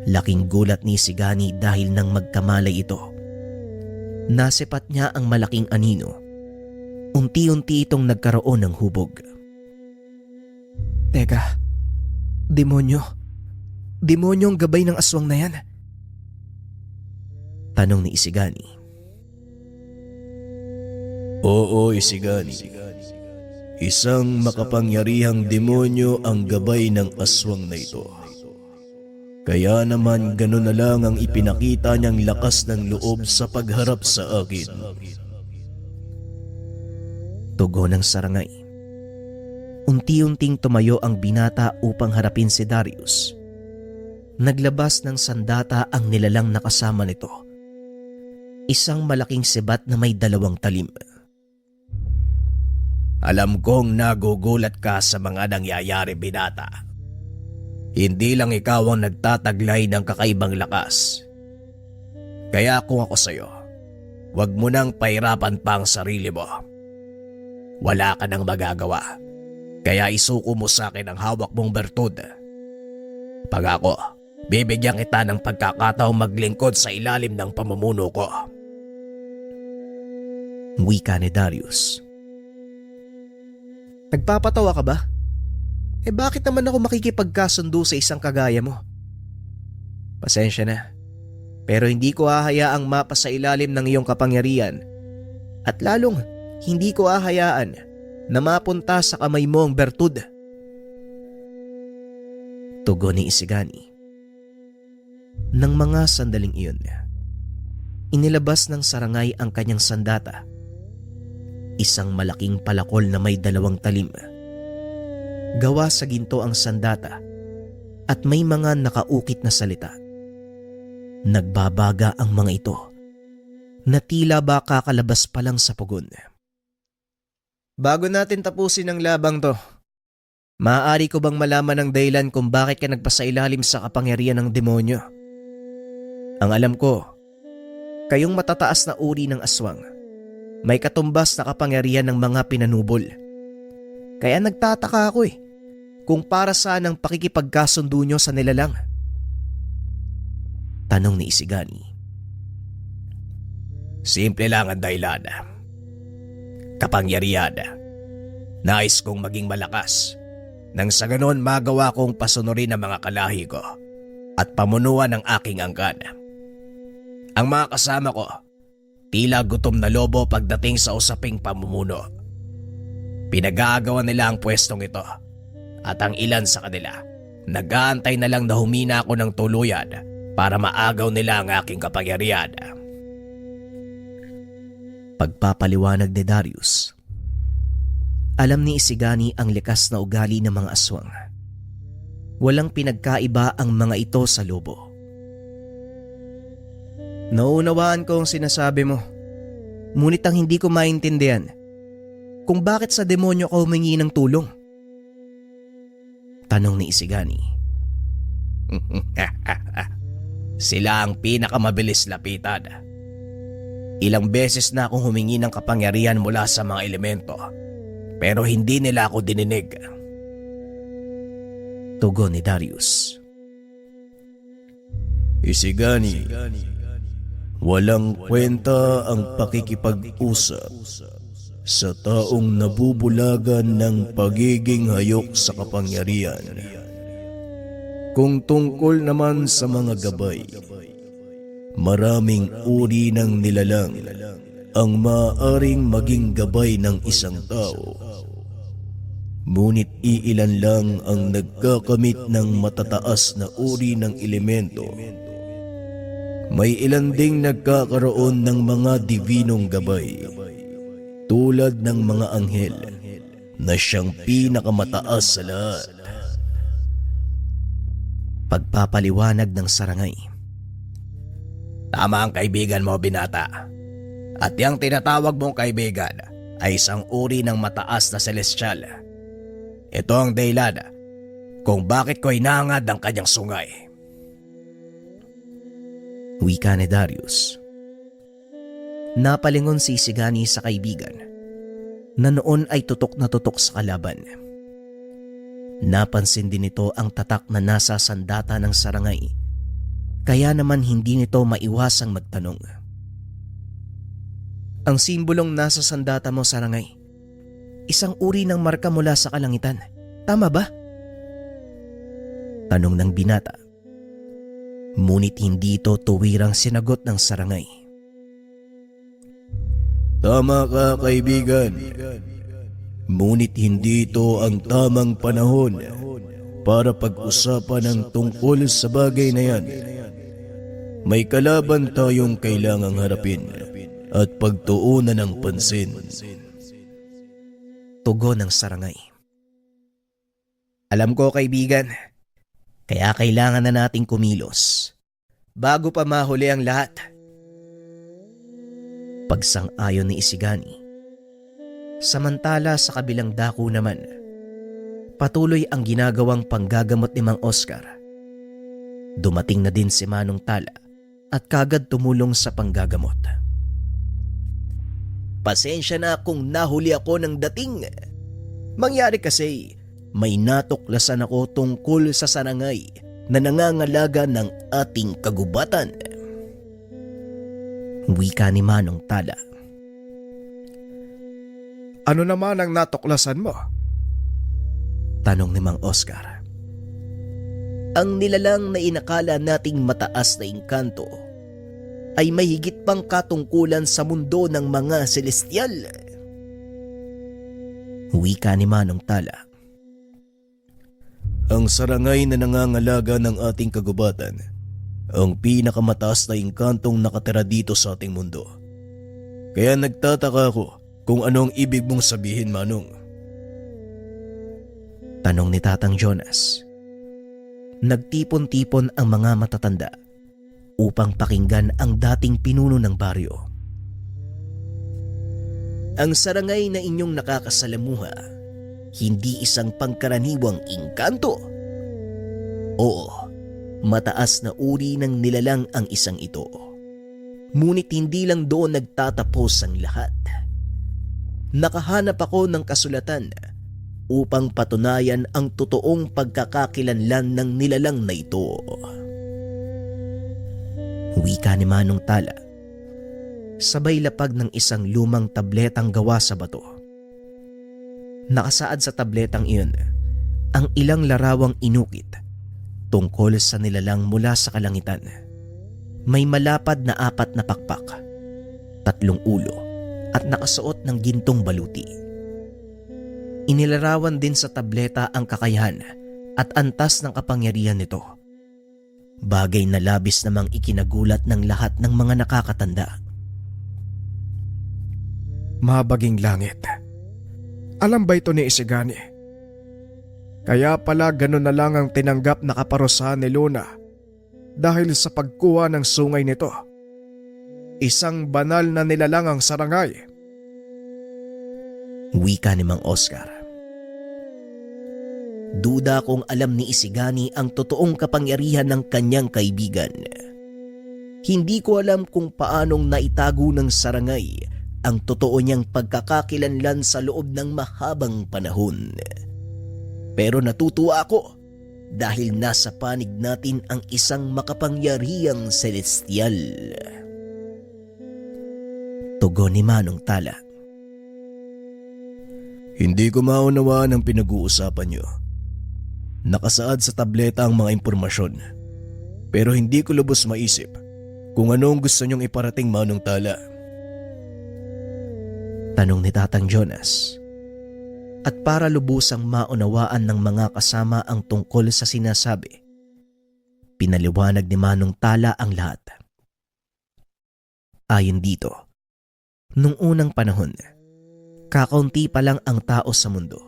Laking gulat ni Isigani dahil nang magkamalay ito, nasipat niya ang malaking anino. Unti-unti itong nagkaroon ng hubog. Teka, demonyo. Demonyo ang gabay ng aswang na yan. Tanong ni Isigani. Oo, Isigani. Isang makapangyarihang demonyo ang gabay ng aswang na ito. Kaya naman gano'n na lang ang ipinakita niyang lakas ng loob sa pagharap sa akin. Tugon ng sarangay. Unti-unting tumayo ang binata upang harapin si Darius. Naglabas ng sandata ang nilalang nakasama nito. Isang malaking sibat na may 2 talim. Alam kong nagugulat ka sa mga nangyayari, binata. Hindi lang ikaw ang nagtataglay ng kakaibang lakas. Kaya kung ako sa'yo, huwag mo nang pahirapan pa ang sarili mo. Wala ka nang magagawa, kaya isuko mo sa akin ang hawak mong bertud. Pag ako, bibigyan kita ng pagkakataong maglingkod sa ilalim ng pamumuno ko. Wika ni Darius. Nagpapatawa ka ba? Bakit naman ako makikipagkasundo sa isang kagaya mo? Pasensya na, pero hindi ko hahayaang mapasailalim ng iyong kapangyarihan at lalong hindi ko hahayaan na mapunta sa kamay mo ang bertud. Tugon ni Isigani. Nang mga sandaling iyon, inilabas ng Sarangay ang kanyang sandata. Isang malaking palakol na may 2 talim. Gawa sa ginto ang sandata at may mga nakaukit na salita. Nagbabaga ang mga ito na tila ba kakalabas pa lang sa pugon. Bago natin tapusin ang labang to, maaari ko bang malaman ang dahilan kung bakit ka nagpasailalim sa kapangyarihan ng demonyo? Ang alam ko, kayong matataas na uri ng aswang, may katumbas na kapangyarihan ng mga pinanubol. Kaya nagtataka ako kung para saan ang pakikipagkasundo nyo sa nilalang. Tanong ni Isigani. Simple lang ang dahilan. Kapangyarihan. Nais kong maging malakas. Nang sa ganon magawa kong pasunurin ang mga kalahi ko at pamunuan ang aking angkan. Ang mga kasama ko, tila gutom na lobo pagdating sa usaping pamumuno. Pinag-aagawan nila ang pwestong ito at ang ilan sa kanila, nag-aantay na lang na humina ako ng tuluyan para maagaw nila ang aking kapangyarihan. Pagpapaliwanag ni Darius, alam ni Isigani ang likas na ugali ng mga aswang. Walang pinagkaiba ang mga ito sa lobo. Nauunawaan ko ang sinasabi mo, ngunit ang hindi ko maintindihan kung bakit sa demonyo ka humingi ng tulong. Tanong ni Isigani. Sila ang pinakamabilis lapitan. Ilang beses na akong humingi ng kapangyarihan mula sa mga elemento, pero hindi nila ako dininig. Tugon ni Darius. Isigani, walang kwenta ang pakikipag-usap sa taong nabubulagan ng pagiging hayok sa kapangyarihan. Kung tungkol naman sa mga gabay, maraming uri ng nilalang ang maaaring maging gabay ng isang tao. Ngunit iilan lang ang nagkakamit ng matataas na uri ng elemento. May ilan ding nagkakaroon ng mga divinong gabay, tulad ng mga anghel na siyang pinakamataas sa lahat. Pagpapaliwanag ng Sarangay. Tama ang kaibigan mo, binata. At yung tinatawag mong kaibigan ay isang uri ng mataas na celestial. Ito ang dahilan kung bakit ko hinahangad ang kanyang sungay. Wika ni Darius. Napalingon si Isigani sa kaibigan na noon ay tutok na tutok sa kalaban. Napansin din nito ang tatak na nasa sandata ng Sarangay, kaya naman hindi nito maiwasang magtanong. Ang simbolong nasa sandata mo, Sarangay, isang uri ng marka mula sa kalangitan. Tama ba? Tanong ng binata. Ngunit hindi ito tuwirang sinagot ng Sarangay. Tama ka, kaibigan. Ngunit hindi ito ang tamang panahon para pag-usapan ng tungkol sa bagay na yan. May kalaban tayong kailangang harapin at pagtuunan ng pansin. Tugon ng Sarangay. Alam ko, kaibigan, kaya kailangan na nating kumilos bago pa mahuli ang lahat. Pagsang-ayon ni Isigani. Samantala sa kabilang dako naman, patuloy ang ginagawang panggagamot ni Mang Oscar. Dumating na din si Manong Tala at kagad tumulong sa panggagamot. Pasensya na kung nahuli ako ng dating. Mangyari kasi may natuklasan ako tungkol sa Sarangay na nangangalaga ng ating kagubatan. Wika ni Manong Tala. Ano naman ang natuklasan mo? Tanong ni Mang Oscar. Ang nilalang na inakala nating mataas na engkanto ay may higit pang katungkulan sa mundo ng mga celestial. Wika ni Manong Tala. Ang sarangay na nangangalaga ng ating kagubatan ang pinakamataas na engkantong nakatira dito sa ating mundo. Kaya nagtataka ako kung anong ibig mong sabihin, Manong. Tanong ni Tatang Jonas. Nagtipon-tipon ang mga matatanda upang pakinggan ang dating pinuno ng baryo. Ang sarangay na inyong nakakasalamuha, hindi isang pangkaraniwang engkanto. Oo, mataas na uri ng nilalang ang isang ito. Ngunit hindi lang doon nagtatapos ang lahat. Nakahanap ako ng kasulatan upang patunayan ang totoong pagkakakilanlan ng nilalang na ito. Wika ni Manong Tala, sabay lapag ng isang lumang tabletang gawa sa bato. Nakasaad sa tabletang iyon ang ilang larawang inukit tungkol sa nilalang mula sa kalangitan. May malapad na 4 na pakpak, 3 ulo at nakasuot ng gintong baluti. Inilarawan din sa tableta ang kakayahan at antas ng kapangyarihan nito. Bagay na labis namang ikinagulat ng lahat ng mga nakakatanda. Mabaging langit. Alam ba ito ni Isigani? Kaya pala ganun na lang ang tinanggap na kaparusahan ni Luna dahil sa pagkuha ng sungay nito. Isang banal na nilalang ang sarangay. Wika ni Mang Oscar. Duda kung alam ni Isigani ang totoong kapangyarihan ng kanyang kaibigan. Hindi ko alam kung paanong naitago ng sarangay ang totoo niyang pagkakakilanlan sa loob ng mahabang panahon. Pero natutuwa ako dahil nasa panig natin ang isang makapangyarihang celestial. Tugon ni Manong Tala. Hindi ko maunawaan ang pinag-uusapan niyo. Nakasaad sa tableta ang mga impormasyon, pero hindi ko lubos maisip kung anong gusto niyong iparating, Manong Tala. Tanong ni Tatang Jonas. At para lubusang maunawaan ng mga kasama ang tungkol sa sinasabi, pinaliwanag ni Manong Tala ang lahat. Ayon dito, nung unang panahon, kakaunti pa lang ang tao sa mundo.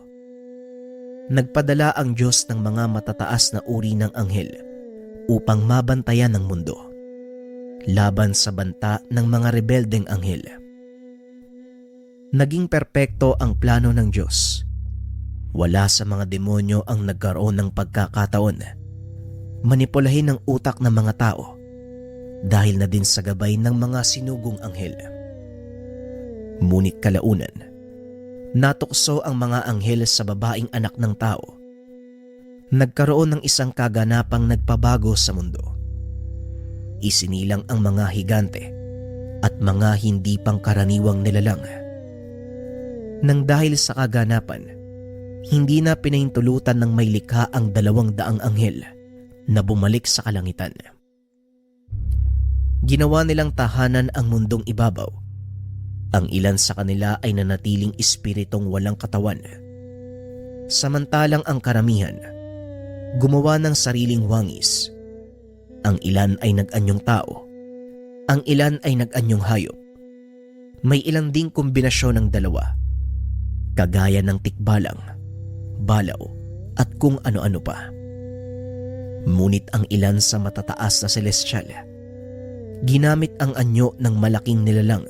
Nagpadala ang Diyos ng mga matataas na uri ng anghel upang mabantayan ang mundo laban sa banta ng mga rebeldeng anghel. Naging perpekto ang plano ng Diyos. Wala sa mga demonyo ang nagkaroon ng pagkakataon manipulahin ang utak ng mga tao dahil na din sa gabay ng mga sinugong anghel. Ngunit kalaunan, natukso ang mga anghel sa babaeng anak ng tao. Nagkaroon ng isang kaganapang nagpabago sa mundo. Isinilang ang mga higante at mga hindi pangkaraniwang nilalang. Nang dahil sa kaganapan, hindi na pinahintulutan ng may likha ang 200 anghel na bumalik sa kalangitan. Ginawa nilang tahanan ang mundong ibabaw. Ang ilan sa kanila ay nanatiling espiritong walang katawan. Samantalang ang karamihan, gumawa ng sariling wangis. Ang ilan ay nag-anyong tao. Ang ilan ay nag-anyong hayop. May ilang ding kombinasyon ng dalawa, kagaya ng tikbalang, balaw at kung ano-ano pa. Ngunit ang ilan sa matataas na celestial, ginamit ang anyo ng malaking nilalang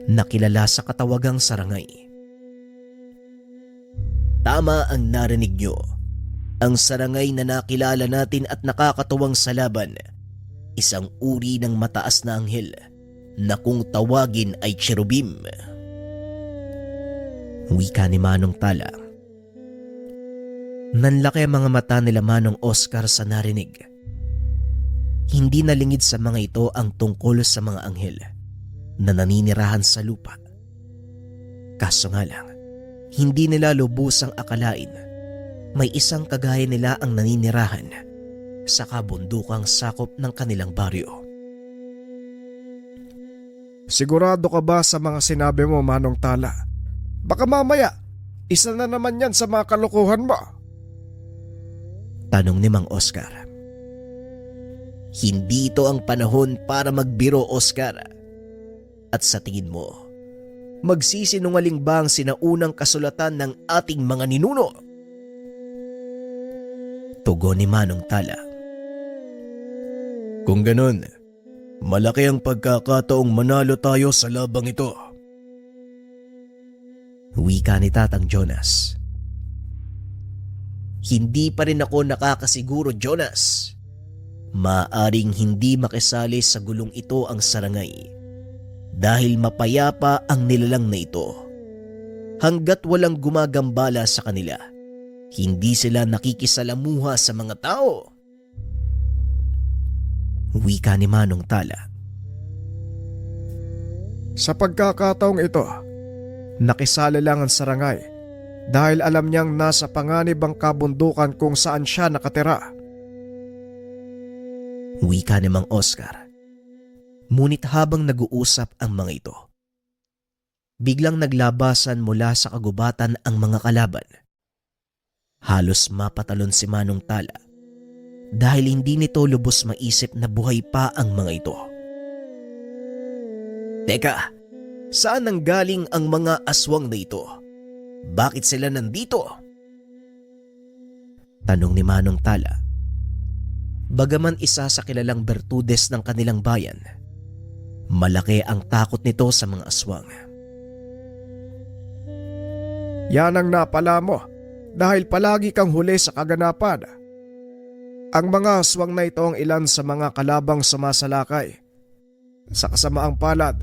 na kilala sa katawagang sarangay. Tama ang narinig nyo. Ang sarangay na nakilala natin at nakakatuwang sa laban, isang uri ng mataas na anghel na kung tawagin ay cherubim. Wika ni Manong Tala. Nanlaki ang mga mata nila Manong Oscar sa narinig. Hindi nalingid sa mga ito ang tungkol sa mga anghel na naninirahan sa lupa. Kaso nga lang, hindi nila lubusang akalain may isang kagaya nila ang naninirahan sa kabundukang sakop ng kanilang baryo. Sigurado ka ba sa mga sinabi mo, Manong Tala? Baka mamaya, isa na naman yan sa mga kalokohan mo. Tanong ni Mang Oscar. Hindi ito ang panahon para magbiro, Oscar. At sa tingin mo, magsisinungaling ba ang sinaunang kasulatan ng ating mga ninuno? Tugon ni Manong Tala. Kung ganun, malaki ang pagkakataong manalo tayo sa labang ito. Wika ni Tatang Jonas. Hindi pa rin ako nakakasiguro, Jonas. Maaring hindi makisali sa gulong ito ang sarangay dahil mapayapa ang nilalang na ito. Hanggat walang gumagambala sa kanila, hindi sila nakikisalamuha sa mga tao. Wika ni Manong Tala. Sa pagkakataong ito, nakisali lang ang sarangay dahil alam niyang nasa panganib ang kabundukan kung saan siya nakatira. Wika ni Mang Oscar. Ngunit habang nag-uusap ang mga ito, biglang naglabasan mula sa kagubatan ang mga kalaban. Halos mapatalon si Manong Tala dahil hindi nito lubos maisip na buhay pa ang mga ito. Teka, saan nanggaling ang mga aswang na ito? Bakit sila nandito? Tanong ni Manong Tala. Bagaman isa sa kilalang bertudes ng kanilang bayan, malaki ang takot nito sa mga aswang. Yan ang napala mo dahil palagi kang huli sa kaganapan. Ang mga aswang na ito ang ilan sa mga kalabang sumasalakay. Sa kasamaang palad,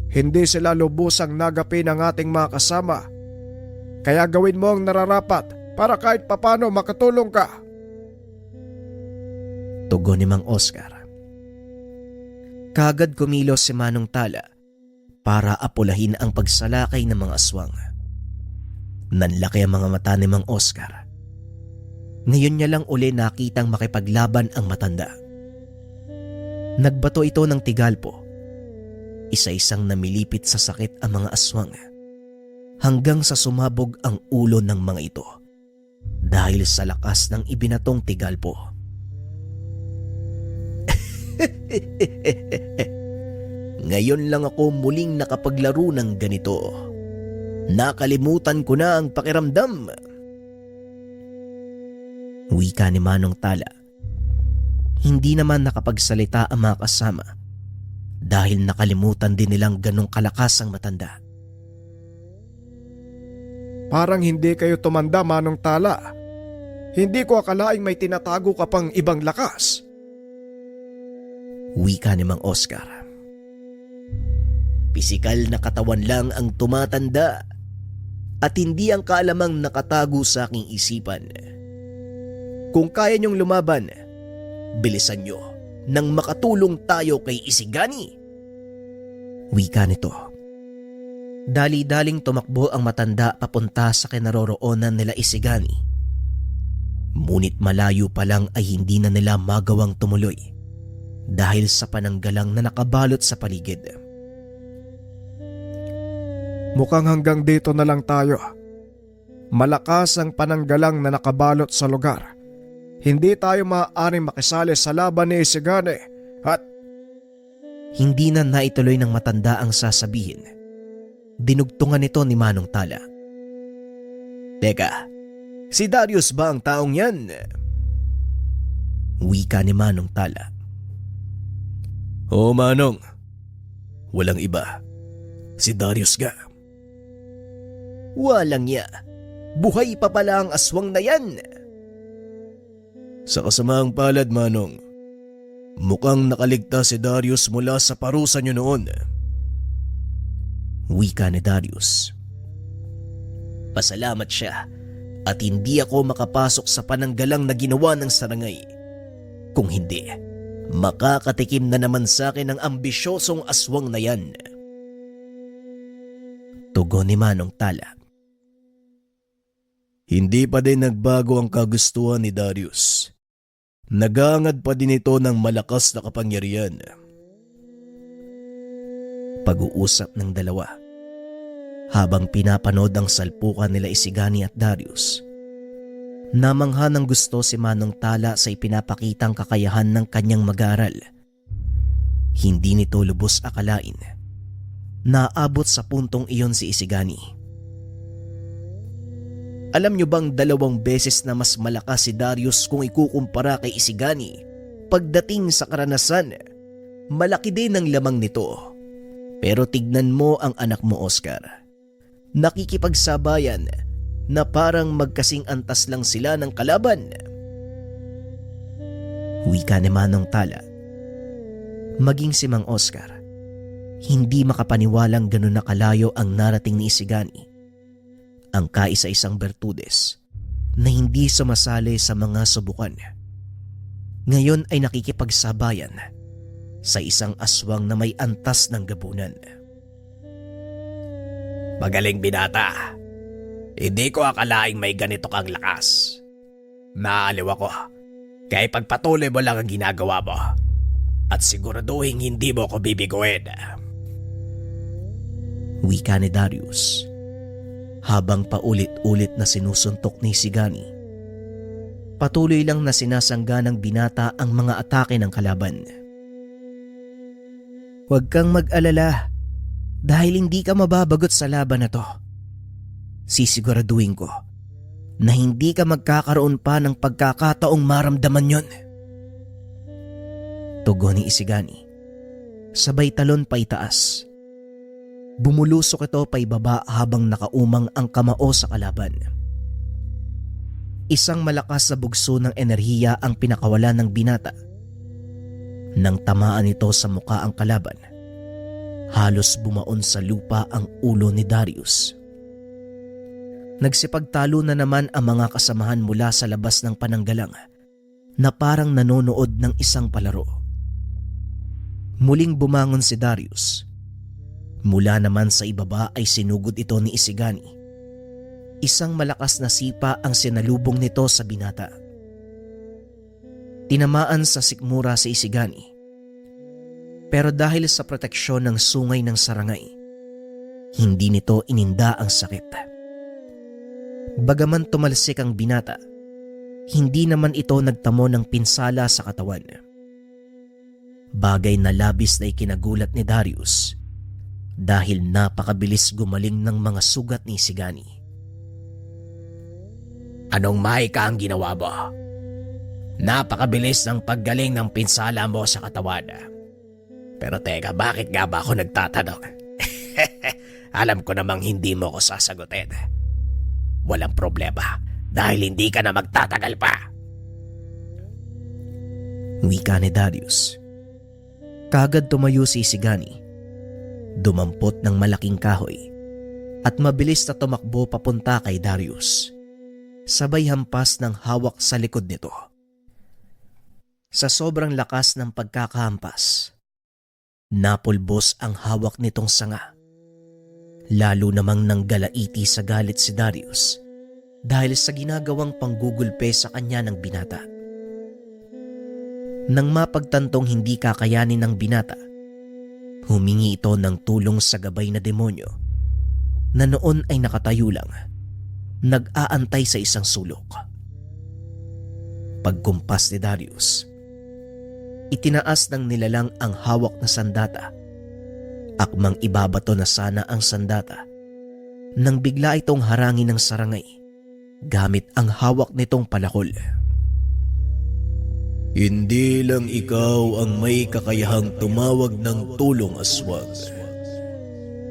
hindi sila lubusang nagapi ng ating mga kasama. Kaya gawin mo ang nararapat para kahit papano makatulong ka. Tugon ni Mang Oscar. Kagad kumilos si Manong Tala para apulahin ang pagsalakay ng mga aswang. Nanlaki ang mga mata ni Mang Oscar. Ngayon niya lang uli nakitang makipaglaban ang matanda. Nagbato ito ng tigalpo. Isa-isang namilipit sa sakit ang mga aswang hanggang sa sumabog ang ulo ng mga ito dahil sa lakas ng ibinatong tigalpo. Ngayon lang ako muling nakapaglaro ng ganito. Nakalimutan ko na ang pakiramdam. Wika ni Manong Tala. Hindi naman nakapagsalita ang mga kasama dahil nakalimutan din nilang ganong kalakas ang matanda. Parang hindi kayo tumanda, Manong Tala. Hindi ko akalaing may tinatago ka pang ibang lakas. Wika ni Mang Oscar. Pisikal na katawan lang ang tumatanda at hindi ang kaalamang nakatago sa aking isipan. Kung kaya niyong lumaban, bilisan niyo nang makatulong tayo kay Isigani. Wika nito. Dali-daling tumakbo ang matanda papunta sa kinaroroonan nila Isigani. Ngunit malayo pa lang ay hindi na nila magawang tumuloy dahil sa pananggalang na nakabalot sa paligid. Mukhang hanggang dito na lang tayo. Malakas ang pananggalang na nakabalot sa lugar. Hindi tayo maaaring makisali sa laban ni Isigani at Hindi na naituloy ng matanda ang sasabihin. Dinugtungan nito ni Manong Tala. Teka, si Darius ba ang taong yan? Wika ni Manong Tala. Oo, Manong. Walang iba. Si Darius ga. Walang ya. Buhay pa pala ang aswang na yan. Sa kasamaang palad, Manong, mukhang nakaligtas si Darius mula sa parusa niyo noon. Wika ni Darius. Pasalamat siya at hindi ako makapasok sa pananggalang na ginawa ng sarangay. Kung hindi, makakatikim na naman sa akin ang ambisyosong aswang na yan. Tugon ni Manong Tala. Hindi pa din nagbago ang kagustuhan ni Darius. Nagangad pa din ito ng malakas na kapangyarihan. Pag-uusap ng dalawa. Habang pinapanood ang salpukan nila Isigani at Darius, namangha ng gusto si Manong Tala sa ipinapakitang kakayahan ng kanyang mag-aral. Hindi nito lubos akalain na aabot sa puntong iyon si Isigani. Alam niyo bang 2 beses na mas malakas si Darius kung ikukumpara kay Isigani? Pagdating sa karanasan, malaki din ang lamang nito. Pero tignan mo ang anak mo, Oscar. Nakikipagsabayan na parang magkasing antas lang sila ng kalaban. Wika ni Manong Tala. Maging si Mang Oscar, hindi makapaniwalang ganun na kalayo ang narating ni Isigani. Ang kaisa-isang bertudes na hindi sumasali sa mga subukan. Ngayon ay nakikipagsabayan sa isang aswang na may antas ng gabunan. Magaling binata. Hindi ko akalaing may ganito kang lakas. Naaliw ako. Kaya pagpatuloy mo lang ang ginagawa mo. At siguraduhin hindi mo ako bibiguin. Wika ni Darius habang paulit-ulit na sinusuntok ni Isigani. Patuloy lang na sinasangga ng binata ang mga atake ng kalaban. Huwag kang mag-alala dahil hindi ka mababagot sa laban na to. Sisiguraduhin ko na hindi ka magkakaroon pa ng pagkakataong maramdaman yon. Tugon ni Isigani. Sabay talon pa itaas. Bumulusok ito pa ibaba habang nakaumang ang kamao sa kalaban. Isang malakas na bugso ng enerhiya ang pinakawala ng binata. Nang tamaan ito sa muka ang kalaban, halos bumaon sa lupa ang ulo ni Darius. Nagsipagtalo na naman ang mga kasamahan mula sa labas ng pananggalang na parang nanonood ng isang palaro. Muling bumangon si Darius. Mula naman sa ibaba ay sinugod ito ni Isigani. Isang malakas na sipa ang sinalubong nito sa binata. Tinamaan sa sikmura si Isigani. Pero dahil sa proteksyon ng sungay ng sarangay, hindi nito ininda ang sakit. Bagaman tumalsik ang binata, hindi naman ito nagtamo ng pinsala sa katawan. Bagay na labis na ikinagulat ni Darius dahil napakabilis gumaling ng mga sugat ni Isigani. Anong mahika ang ginawa mo? Napakabilis ng paggaling ng pinsala mo sa katawan. Pero teka, bakit nga ba ako nagtatanong? Alam ko namang hindi mo ko sasagutin. Walang problema dahil hindi ka na magtatagal pa. Wika ni Darius. Kagad tumayo si Isigani. Dumampot ng malaking kahoy at mabilis na tumakbo papunta kay Darius. Sabay hampas ng hawak sa likod nito. Sa sobrang lakas ng pagkakahampas, napulbos ang hawak nitong sanga. Lalo namang nanggalaiti sa galit si Darius dahil sa ginagawang panggugulpe sa kanya ng binata. Nang mapagtantong hindi kakayanin ng binata, humingi ito ng tulong sa gabay na demonyo na noon ay nakatayo lang, nag-aantay sa isang sulok. Pagkumpas ni Darius, itinaas ng nilalang ang hawak na sandata. Akmang ibabato na sana ang sandata nang bigla itong harangin ng sarangay gamit ang hawak nitong palakol. Hindi lang ikaw ang may kakayahang tumawag ng tulong, aswang.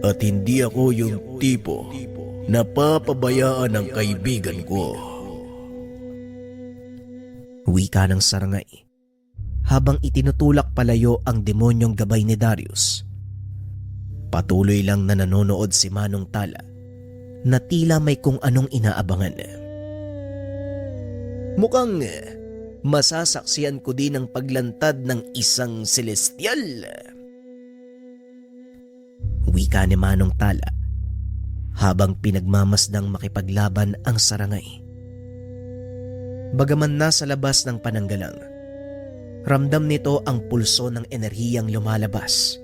At hindi ako yung tipo na papabayaan ng kaibigan ko. Wika ng sarangay habang itinutulak palayo ang demonyong gabay ni Darius. Patuloy lang na nanonood si Manong Tala na tila may kung anong inaabangan. Mukhang masasaksiyan ko din ang paglantad ng isang celestial. Wika ni Manong Tala habang pinagmamasdang makipaglaban ang sarangay. Bagaman nasa labas ng pananggalang, ramdam nito ang pulso ng enerhiyang lumalabas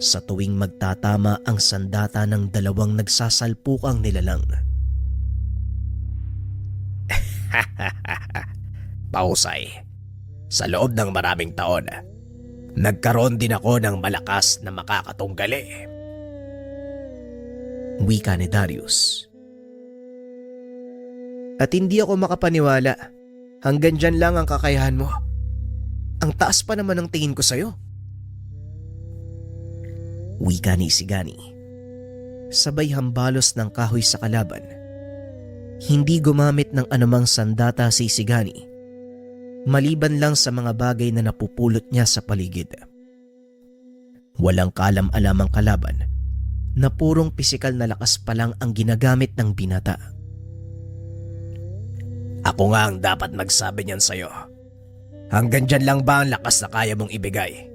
sa tuwing magtatama ang sandata ng dalawang nagsasalpukang nilalang. Pausay. Sa loob ng maraming taon, nagkaroon din ako ng malakas na makakatunggali. Wika ni Darius. At hindi ako makapaniwala. Hanggang dyan lang ang kakayahan mo. Ang taas pa naman ng tingin ko sa'yo. Wika ni Isigani. Sabay hambalos ng kahoy sa kalaban. Hindi gumamit ng anumang sandata si Isigani, maliban lang sa mga bagay na napupulot niya sa paligid. Walang kalam-alam ang kalaban na purong pisikal na lakas pa lang ang ginagamit ng binata. Ako nga ang dapat magsabi niyan sa'yo. Hanggang dyan lang ba ang lakas na kaya mong ibigay?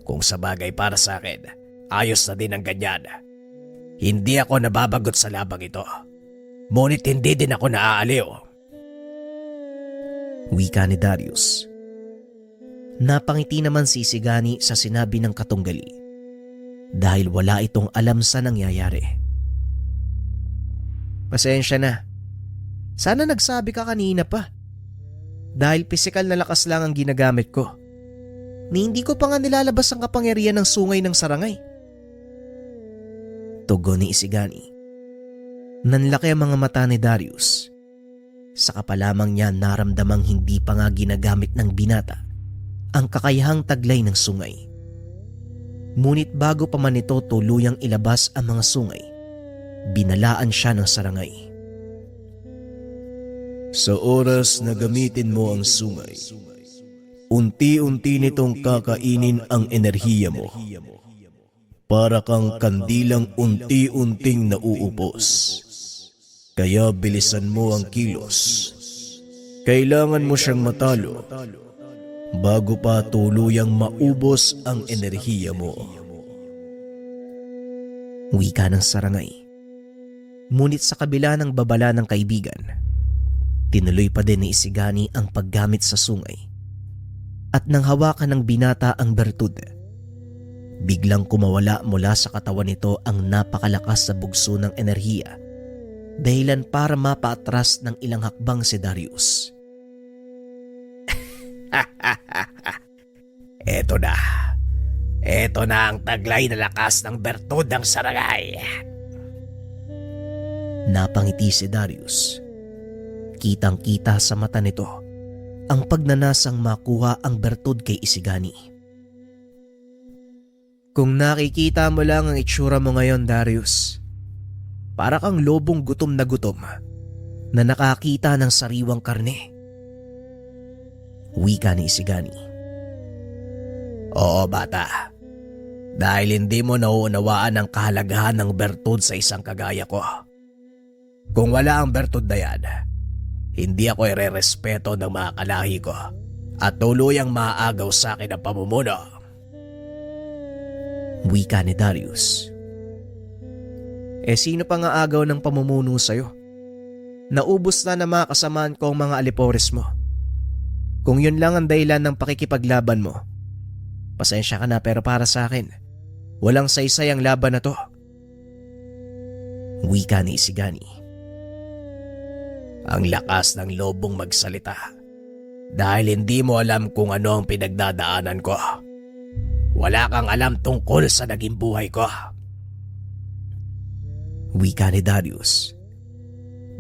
Kung sa bagay para sa akin, ayos na din ang ganyan. Hindi ako nababagot sa labang ito. Ngunit hindi din ako naaaliw. Wika ni Darius. Napangiti naman si Isigani sa sinabi ng katunggali dahil wala itong alam sa nangyayari. Pasensya na. Sana nagsabi ka kanina pa. Dahil pisikal na lakas lang ang ginagamit ko. Ni hindi ko pa nga nilalabas ang kapangyarihan ng sungay ng sarangay. Tugon ni Isigani. Nanlaki ang mga mata ni Darius. Saka pa lamang niya naramdamang hindi pa nga ginagamit ng binata ang kakayahang taglay ng sungay. Ngunit bago pa man ito tuluyang ilabas ang mga sungay, binalaan siya ng sarangay. Sa oras na gamitin mo ang sungay, unti-unti nitong kakainin ang enerhiya mo. Para kang kandilang unti-unting nauupos. Kaya bilisan mo ang kilos. Kailangan mo siyang matalo bago pa tuluyang maubos ang enerhiya mo. Wika ng sarangay. Ngunit sa kabila ng babala ng kaibigan, tinuloy pa din ni Isigani ang paggamit sa sungay. At nang hawakan ng binata ang bertud, biglang kumawala mula sa katawan nito ang napakalakas na bugso ng enerhiya, dahilan para mapaatras ng ilang hakbang si Darius. Eto na. Eto na ang taglay na lakas ng bertud ng sarangay. Napangiti si Darius. Kitang-kita sa mata nito ang pagnanasang makuha ang bertud kay Isigani. Kung nakikita mo lang ang itsura mo ngayon, Darius, para kang lobong gutom na nakakita ng sariwang karne. Wika ni Isigani. Oo, bata. Dahil hindi mo nauunawaan ang kahalagahan ng bertud sa isang kagaya ko. Kung wala ang bertud na yan, hindi ako irerespeto ng mga kalahi ko at tuluyang maaagaw sa akin ang pamumuno. Wika ni Darius. Sino pa nga agaw ng pamumuno sa'yo? Naubos na mga kasamaan ko ang mga alipores mo. Kung yun lang ang dahilan ng pakikipaglaban mo, pasensya ka na pero para sa akin, walang saysay ang laban na to. Wika ni Isigani. Ang lakas ng lobong magsalita dahil hindi mo alam kung ano ang pinagdadaanan ko. Wala kang alam tungkol sa naging buhay ko. Wika ni Darius.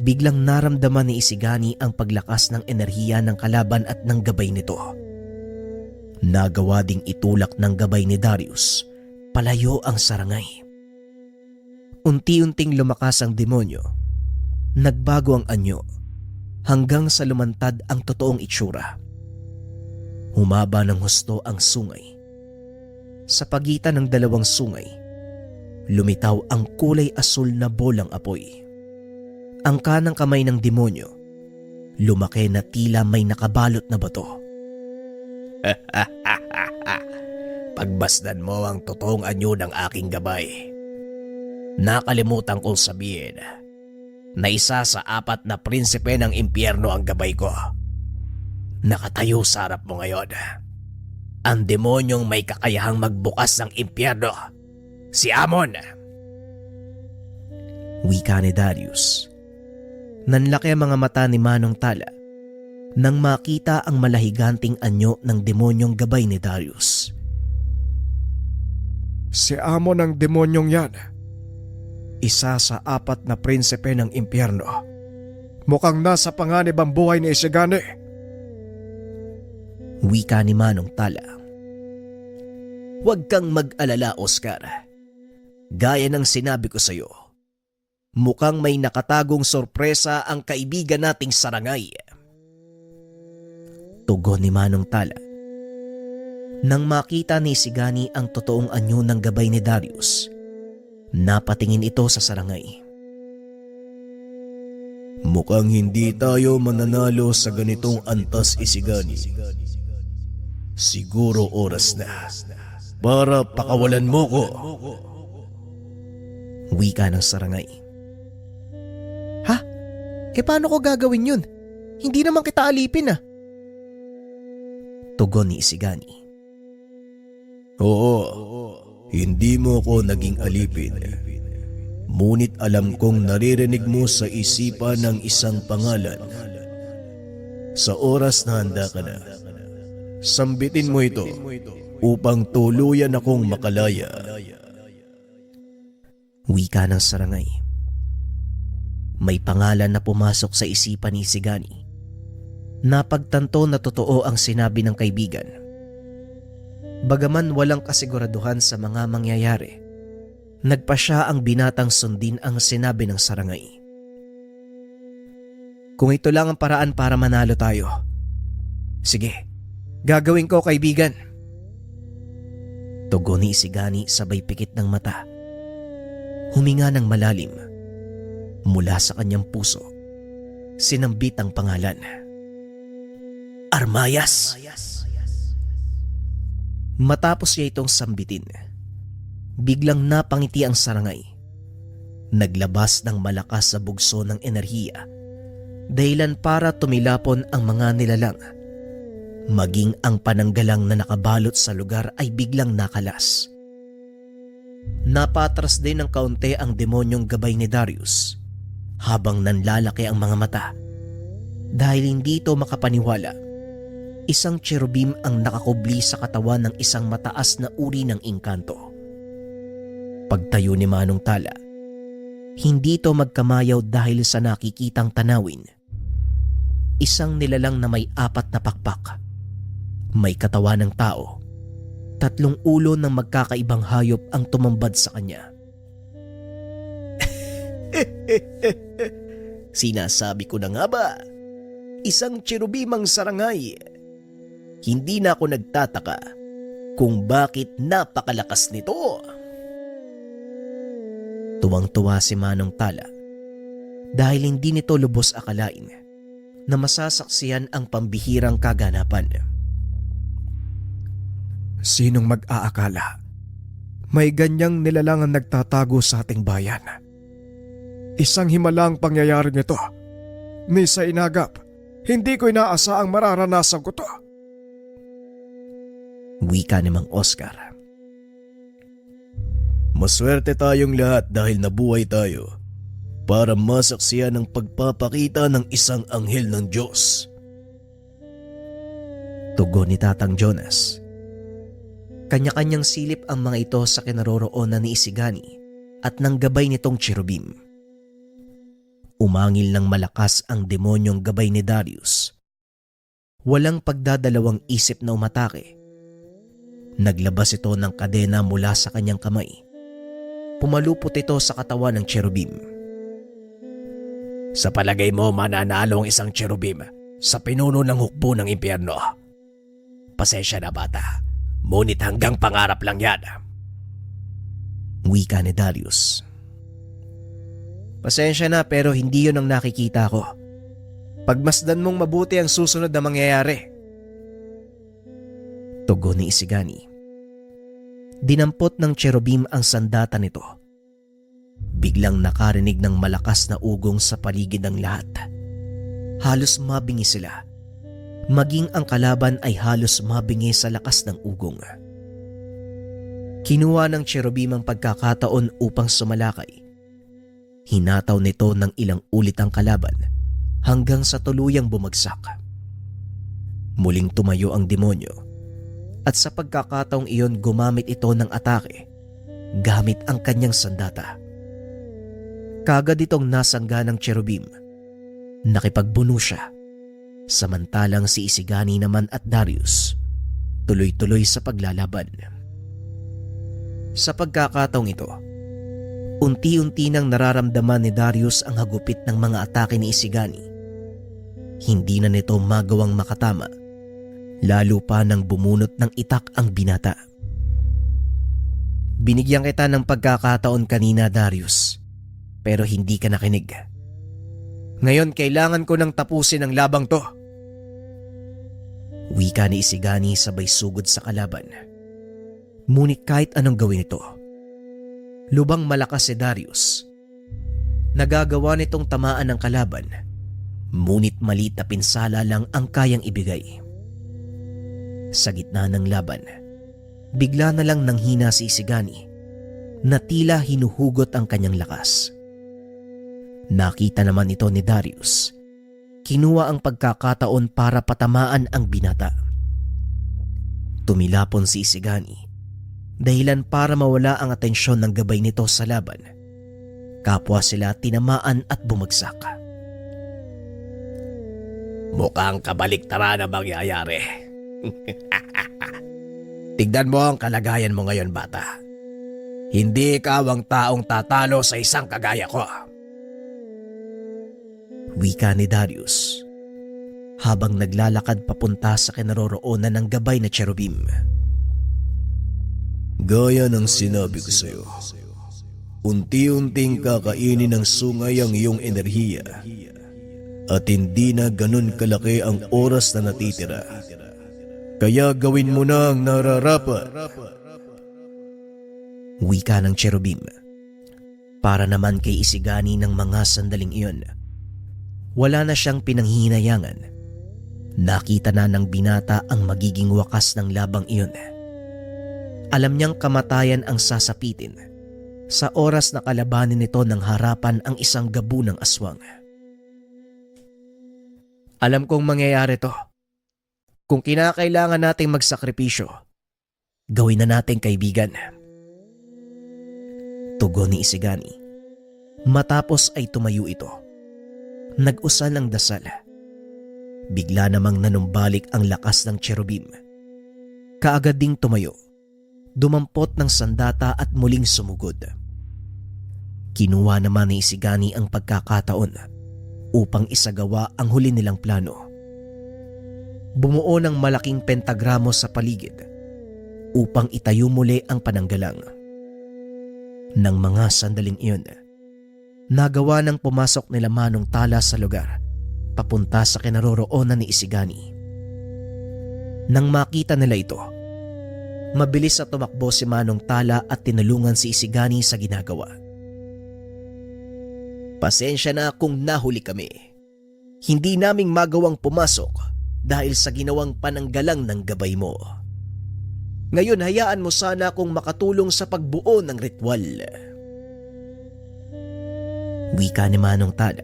Biglang naramdaman ni Isigani ang paglakas ng enerhiya ng kalaban at ng gabay nito. Nagawa ding itulak ng gabay ni Darius palayo ang sarangay. Unti-unting lumakas ang demonyo. Nagbago ang anyo hanggang sa lumantad ang totoong itsura. Humaba ng husto ang sungay. Sa pagitan ng dalawang sungay, lumitaw ang kulay asul na bolang apoy. Ang kanang kamay ng demonyo, lumaki na tila may nakabalot na bato. Pagbasdan mo ang totoong anyo ng aking gabay. Nakalimutan kong sabihin, na isa sa 4 na prinsipe ng impyerno ang gabay ko. Nakatayo sa harap mo ngayon. Ang demonyong may kakayahang magbukas ng impyerno, si Amon. Wika ni Darius. Nanlaki ang mga mata ni Manong Tala nang makita ang malahiganting anyo ng demonyong gabay ni Darius. Si Amon ang demonyong yan. Isa sa 4 na prinsipe ng impyerno. Mukhang nasa panganib ang buhay ni Isigani. Wika ni Manong Tala. Huwag kang mag-alala, Oscar. Gaya ng sinabi ko sa iyo, mukhang may nakatagong sorpresa ang kaibigan nating Sarangay. Tugon ni Manong Tala. Nang makita ni Isigani ang totoong anyo ng gabay ni Darius, napatingin ito sa Sarangay. Mukhang hindi tayo mananalo sa ganitong antas, Isigani. Siguro oras na para pakawalan mo ko. Wika ng Sarangay. Ha? Paano ko gagawin yun? Hindi naman kita alipin ah. Tugon ni Isigani. Oo, hindi mo ko naging alipin. Ngunit alam kong naririnig mo sa isipan ng isang pangalan. Sa oras na handa ka na, sambitin mo ito upang tuluyan akong makalaya. Wika ng Sarangay. May pangalan na pumasok sa isipan ni Isigani. Napagtanto na totoo ang sinabi ng kaibigan. Bagaman walang kasiguraduhan sa mga mangyayari, nagpa siya ang binatang sundin ang sinabi ng Sarangay. Kung ito lang ang paraan para manalo tayo, sige, gagawin ko, kaibigan. Tugon ni Isigani sabay pikit ng mata. Huminga ng malalim. Mula sa kanyang puso, sinambit ang pangalan. Armayas! Matapos niya itong sambitin, biglang napangiti ang Sarangay. Naglabas ng malakas sa bugso ng enerhiya, dahilan para tumilapon ang mga nilalang. Maging ang pananggalang na nakabalot sa lugar ay biglang nakalas. Napatras din ng kaunti ang demonyong gabay ni Darius habang nanlalaki ang mga mata. Dahil hindi ito makapaniwala, isang cherubim ang nakakubli sa katawan ng isang mataas na uri ng engkanto. Pagtayo ni Manong Tala, hindi ito magkamayaw dahil sa nakikitang tanawin. Isang nilalang na may 4 na pakpak. May katawan ng tao. 3 ulo ng magkakaibang hayop ang tumambad sa kanya. Sinasabi ko na nga ba, isang cherubimang Sarangay. Hindi na ako nagtataka kung bakit napakalakas nito. Tuwang-tuwa si Manong Tala dahil hindi nito lubos akalain na masasaksiyan ang pambihirang kaganapan. Sinong mag-aakala? May ganyang nilalang ang nagtatago sa ating bayan. Isang himalang pangyayari nito. Ni sa inagap, hindi ko inaasaang mararanasan ko to. Wika ni Mang Oscar. Maswerte tayong lahat dahil nabuhay tayo para masaksiyan ang pagpapakita ng isang anghel ng Diyos. Tugon ni Tatang Jonas. Kanya-kanyang silip ang mga ito sa kinaroroonan ni Isigani at ng gabay nitong cherubim. Umangil ng malakas ang demonyong gabay ni Darius. Walang pagdadalawang isip na umatake. Naglabas ito ng kadena mula sa kanyang kamay. Pumalupot ito sa katawan ng cherubim. Sa palagay mo mananalo ang isang cherubim sa pinuno ng hukbo ng impyerno? Pasensya na bata, ngunit hanggang pangarap lang yan. Wika ni Darius. Pasensya na pero hindi yun ang nakikita ko. Pagmasdan mong mabuti ang susunod na mangyayari. Tugon ni Isigani. Dinampot ng cherubim ang sandata nito. Biglang nakarinig ng malakas na ugong sa paligid ng lahat. Halos mabingi sila. Maging ang kalaban ay halos mabingi sa lakas ng ugong. Kinuha ng cherubim ang pagkakataon upang sumalakay. Hinataw nito ng ilang ulit ang kalaban hanggang sa tuluyang bumagsak. Muling tumayo ang demonyo at sa pagkakataong iyon gumamit ito ng atake gamit ang kanyang sandata. Kagad itong nasangga ng cherubim. Nakipagbuno siya. Samantalang si Isigani naman at Darius tuloy-tuloy sa paglalaban. Sa pagkakataong ito, unti-unti nang nararamdaman ni Darius ang hagupit ng mga atake ni Isigani. Hindi na nito magawang makatama, lalo pa nang bumunot ng itak ang binata. Binigyan kita ng pagkakataon kanina, Darius, pero hindi ka nakinig. Ngayon kailangan ko nang tapusin ang labang to. Wika ni Isigani sabay sugod sa kalaban. Ngunit kahit anong gawin ito, lubang malakas si Darius. Nagagawa nitong tamaan ng kalaban, ngunit maliit na pinsala lang ang kayang ibigay. Sa gitna ng laban, bigla na lang nanghina si Isigani na tila hinuhugot ang kanyang lakas. Nakita naman ito ni Darius. Kinuha ang pagkakataon para patamaan ang binata. Tumilapon si Isigani, dahilan para mawala ang atensyon ng gabay nito sa laban. Kapwa sila tinamaan at bumagsak. Mukhang kabaliktaran na mangyayari. Tignan mo ang kalagayan mo ngayon, bata. Hindi ikaw ang taong tatalo sa isang kagaya ko. Wika ni Darius habang naglalakad papunta sa kinaroroonan ng gabay na cherubim. Gaya ng sinabi ko sa'yo, unti-unting kakainin ng sungay ang iyong enerhiya at hindi na ganun kalaki ang oras na natitira. Kaya gawin mo na ang nararapat. Wika ng cherubim. Para naman kay Isigani ng mga sandaling iyon, wala na siyang pinanghihinayangan. Nakita na ng binata ang magiging wakas ng labang iyon. Alam niyang kamatayan ang sasapitin sa oras na kalabanin nito ng harapan ang isang gabunang aswang. Alam kong mangyayari to. Kung kinakailangan nating magsakripisyo, gawin na nating kaibigan. Tugon ni Isigani. Matapos ay tumayo ito. Nag-usal ng dasal. Bigla namang nanumbalik ang lakas ng cherubim. Kaagad ding tumayo. Dumampot ng sandata at muling sumugod. Kinuha naman ni Isigani ang pagkakataon upang isagawa ang huli nilang plano. Bumuo ng malaking pentagramo sa paligid upang itayo muli ang pananggalang. Nang mga sandaling iyon, nagawa ng pumasok nila Manong Tala sa lugar papunta sa kinaroroonan ni Isigani. Nang makita nila ito, mabilis na tumakbo si Manong Tala at tinulungan si Isigani sa ginagawa. Pasensya na kung nahuli kami. Hindi naming magawang pumasok dahil sa ginawang pananggalang ng gabay mo. Ngayon hayaan mo sana akong makatulong sa pagbuo ng ritual. Wika ni Manong Tala.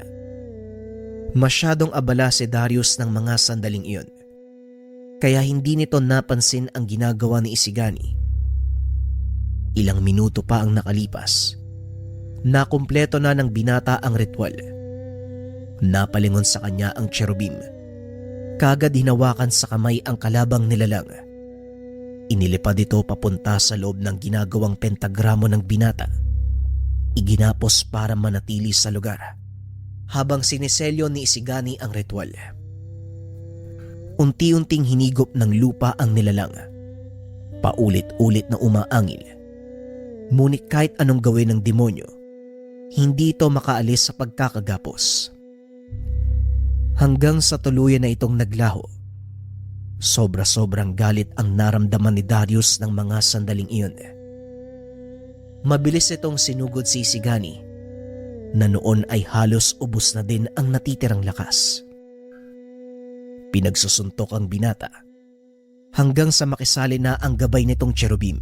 Masyadong abala si Darius ng mga sandaling iyon, kaya hindi nito napansin ang ginagawa ni Isigani. Ilang minuto pa ang nakalipas. Nakumpleto na ng binata ang ritual. Napalingon sa kanya ang cherubim. Kagad hinawakan sa kamay ang kalabang nilalang. Inilipad ito papunta sa loob ng ginagawang pentagramo ng binata. Iginapos para manatili sa lugar habang siniselyo ni Isigani ang ritual. Unti-unting hinigop ng lupa ang nilalang. Paulit-ulit na umaangil. Ngunit kahit anong gawin ng demonyo, hindi ito makaalis sa pagkakagapos. Hanggang sa tuluyan na itong naglaho. Sobra-sobrang galit ang naramdaman ni Darius ng mga sandaling iyon. Mabilis itong sinugod si Isigani na noon ay halos ubos na din ang natitirang lakas. Pinagsusuntok ang binata hanggang sa makisali na ang gabay nitong cherubim.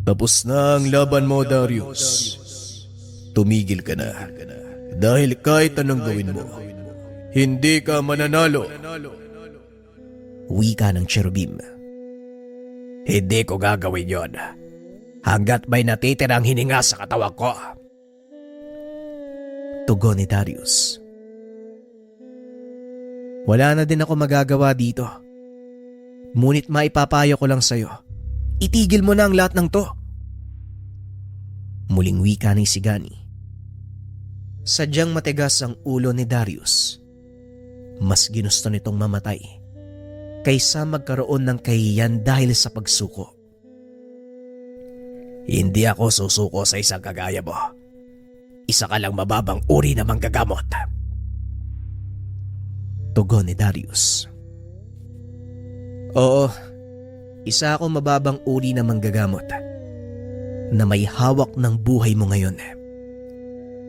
Tapos na ang laban mo, Darius. Tumigil ka na. Dahil kahit anong gawin mo, hindi ka mananalo. Wika ng cherubim. Hindi ko gagawin yon hanggat may natitirang hininga sa katawan ko. Tugon ni Darius. Wala na din ako magagawa dito. Ngunit maipapayo ko lang sa'yo. Itigil mo na ang lahat ng to. Muling wika ni Isigani. Sadyang matigas ang ulo ni Darius. Mas ginusto nitong mamatay kaysa magkaroon ng kahiyan dahil sa pagsuko. Hindi ako susuko sa isang kagaya mo. Isa ka lang mababang uri na manggagamot. Tugon ni Darius. Oo, isa akong mababang uri na manggagamot na may hawak ng buhay mo ngayon.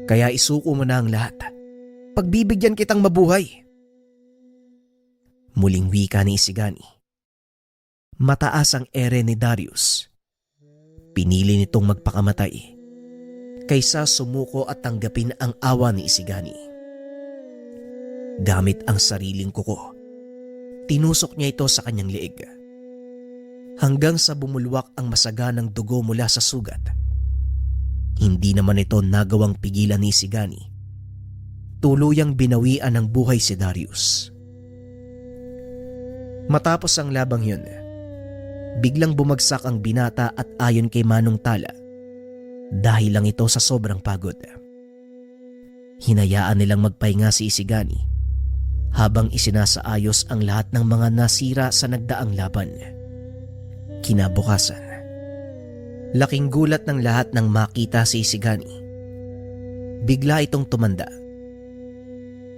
Kaya isuko mo na ang lahat. Pagbibigyan kitang mabuhay. Muling wika ni Isigani. Mataas ang ere ni Darius. Pinili nitong magpakamatay kaysa sumuko at tanggapin ang awa ni Isigani. Gamit ang sariling kuko, tinusok niya ito sa kanyang liig hanggang sa bumulwak ang masaganang dugo mula sa sugat. Hindi naman ito nagawang pigilan ni Isigani. Tuluyang binawian ng buhay si Darius. Matapos ang labang yun, biglang bumagsak ang binata at ayon kay Manong Tala, dahil lang ito sa sobrang pagod. Hinayaan nilang magpahinga si Isigani habang isinasaayos ang lahat ng mga nasira sa nagdaang laban. Kinabukasan, laking gulat ng lahat nang makita si Isigani. Bigla itong tumanda.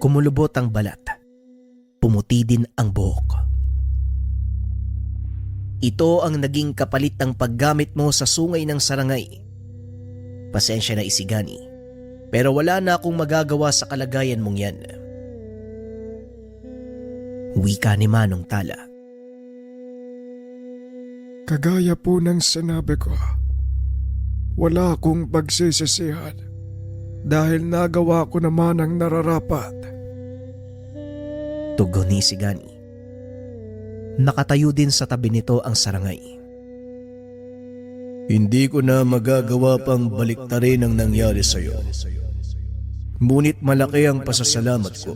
Kumulubot ang balat. Pumuti din ang buhok. Ito ang naging kapalit ng paggamit mo sa sungay ng sarangay. Pasensya na, Isigani, pero wala na akong magagawa sa kalagayan mong yan. Wika ni Manong Tala. Kagaya po ng sinabi ko, wala akong pagsisisihan dahil nagawa ko naman ang nararapat. Tugon ni Isigani. Nakatayo din sa tabi nito ang sarangay. Hindi ko na magagawa pang baliktarin ang nangyari sa iyo. Ngunit malaki ang pasasalamat ko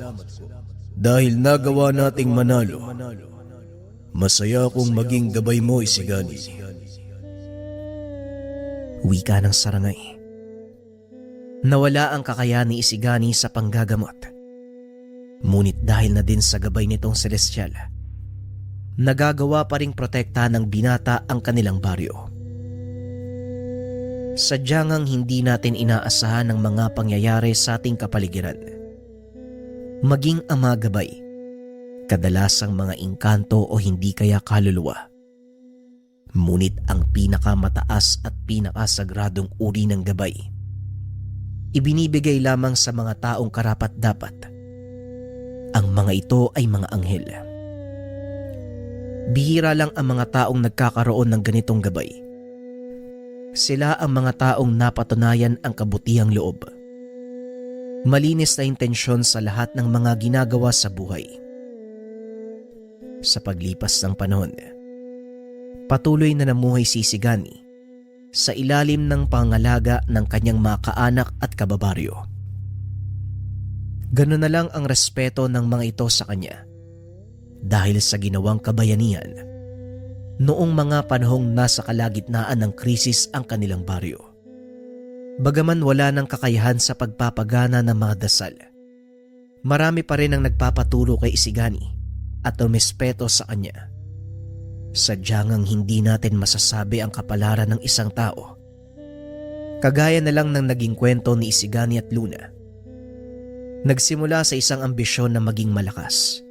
dahil nagawa nating manalo. Masaya akong maging gabay mo, Isigani. Wika ng sarangay. Nawala ang kakayahan ni Isigani sa panggagamot. Ngunit dahil na din sa gabay nitong celestial, nagagawa pa ring protektahan ng binata ang kanilang baryo. Sadyang ang hindi natin inaasahan ng mga pangyayari sa ating kapaligiran. Maging ang mga gabay, kadalasang mga engkanto o hindi kaya kaluluwa. Ngunit ang pinakamataas at pinakasagradong uri ng gabay, ibinibigay lamang sa mga taong karapat-dapat. Ang mga ito ay mga anghel. Bihira lang ang mga taong nagkakaroon ng ganitong gabay. Sila ang mga taong napatunayan ang kabutihang loob, malinis na intensyon sa lahat ng mga ginagawa sa buhay. Sa paglipas ng panahon, patuloy na namuhay si Isigani sa ilalim ng pangalaga ng kanyang mga kaanak at kababaryo. Ganun na lang ang respeto ng mga ito sa kanya dahil sa ginawang kabayanihan noong mga panahong nasa kalagitnaan ng krisis ang kanilang baryo. Bagaman wala ng kakayahan sa pagpapagana ng mga dasal, marami pa rin ang nagpapaturo kay Isigani at rumispeto sa kanya. Sadyang ang hindi natin masasabi ang kapalaran ng isang tao. Kagaya na lang ng naging kwento ni Isigani at Luna. Nagsimula sa isang ambisyon na maging malakas.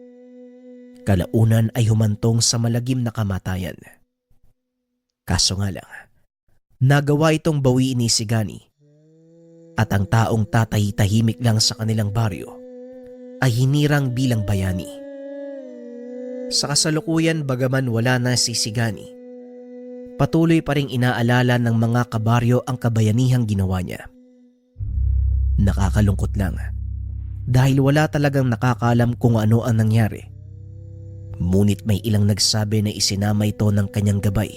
Kalaunan ay humantong sa malagim na kamatayan. Kaso nga lang, nagawa itong bawiin ni Isigani at ang taong tatahimik lang sa kanilang baryo ay hinirang bilang bayani. Sa kasalukuyan bagaman wala na si Sigani, patuloy pa ring inaalala ng mga kabaryo ang kabayanihang ginawa niya. Nakakalungkot lang dahil wala talagang nakakaalam kung ano ang nangyari. Ngunit may ilang nagsabi na isinama ito ng kanyang gabay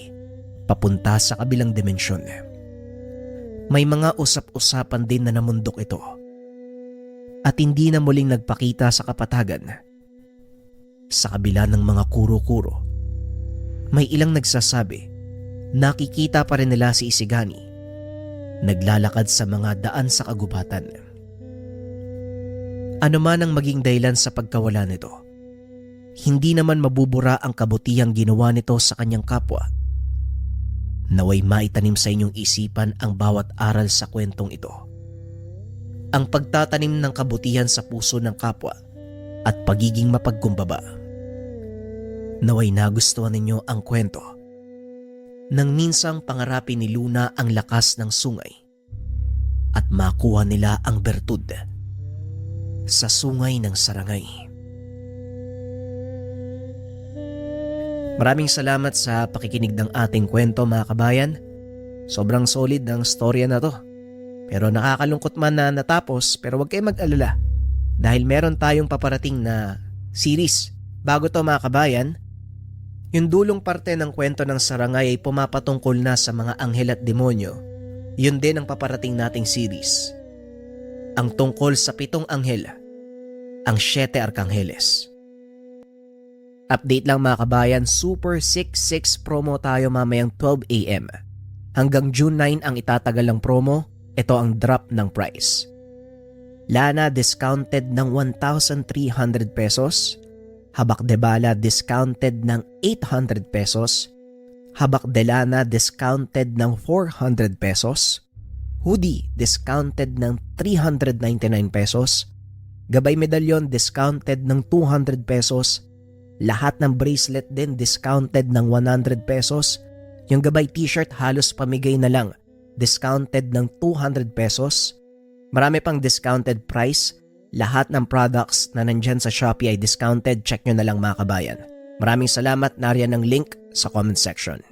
papunta sa kabilang dimensyon. May mga usap-usapan din na namundok ito at hindi na muling nagpakita sa kapatagan. Sa kabila ng mga kuro-kuro, may ilang nagsasabi nakikita pa rin nila si Isigani naglalakad sa mga daan sa kagubatan. Ano man ang maging dahilan sa pagkawala nito, hindi naman mabubura ang kabutihang ginawa nito sa kanyang kapwa. Naway maitanim sa inyong isipan ang bawat aral sa kwentong ito. Ang pagtatanim ng kabutihan sa puso ng kapwa at pagiging mapagkumbaba. Naway nagustuhan ninyo ang kwento nang minsang pangarapin ni Luna ang lakas ng sungay at makuha nila ang bertud sa sungay ng sarangay. Maraming salamat sa pakikinig ng ating kwento mga kabayan. Sobrang solid ng storya na to. Pero nakakalungkot man na natapos, pero huwag kayong mag-alala dahil meron tayong paparating na series. Bago to mga kabayan, yung dulong parte ng kwento ng sarangay ay pumapatungkol na sa mga anghel at demonyo. Yun din ang paparating nating series. Ang tungkol sa 7 anghel, ang 7 Arkangeles. Update lang mga kabayan, Super 66 promo tayo mamayang 12 AM. Hanggang June 9 ang itatagal ng promo, ito ang drop ng price. Lana discounted ng 1,300 pesos. Habak de Bala discounted ng 800 pesos. Habak de Lana discounted ng 400 pesos. Hoodie discounted ng 399 pesos. Gabay medalyon discounted ng 200 pesos. Lahat ng bracelet din discounted ng 100 pesos. Yung gabay t-shirt halos pamigay na lang, discounted ng 200 pesos. Marami pang discounted price. Lahat ng products na nandyan sa Shopee ay discounted. Check nyo na lang mga kabayan. Maraming salamat, nariyan ang link sa comment section.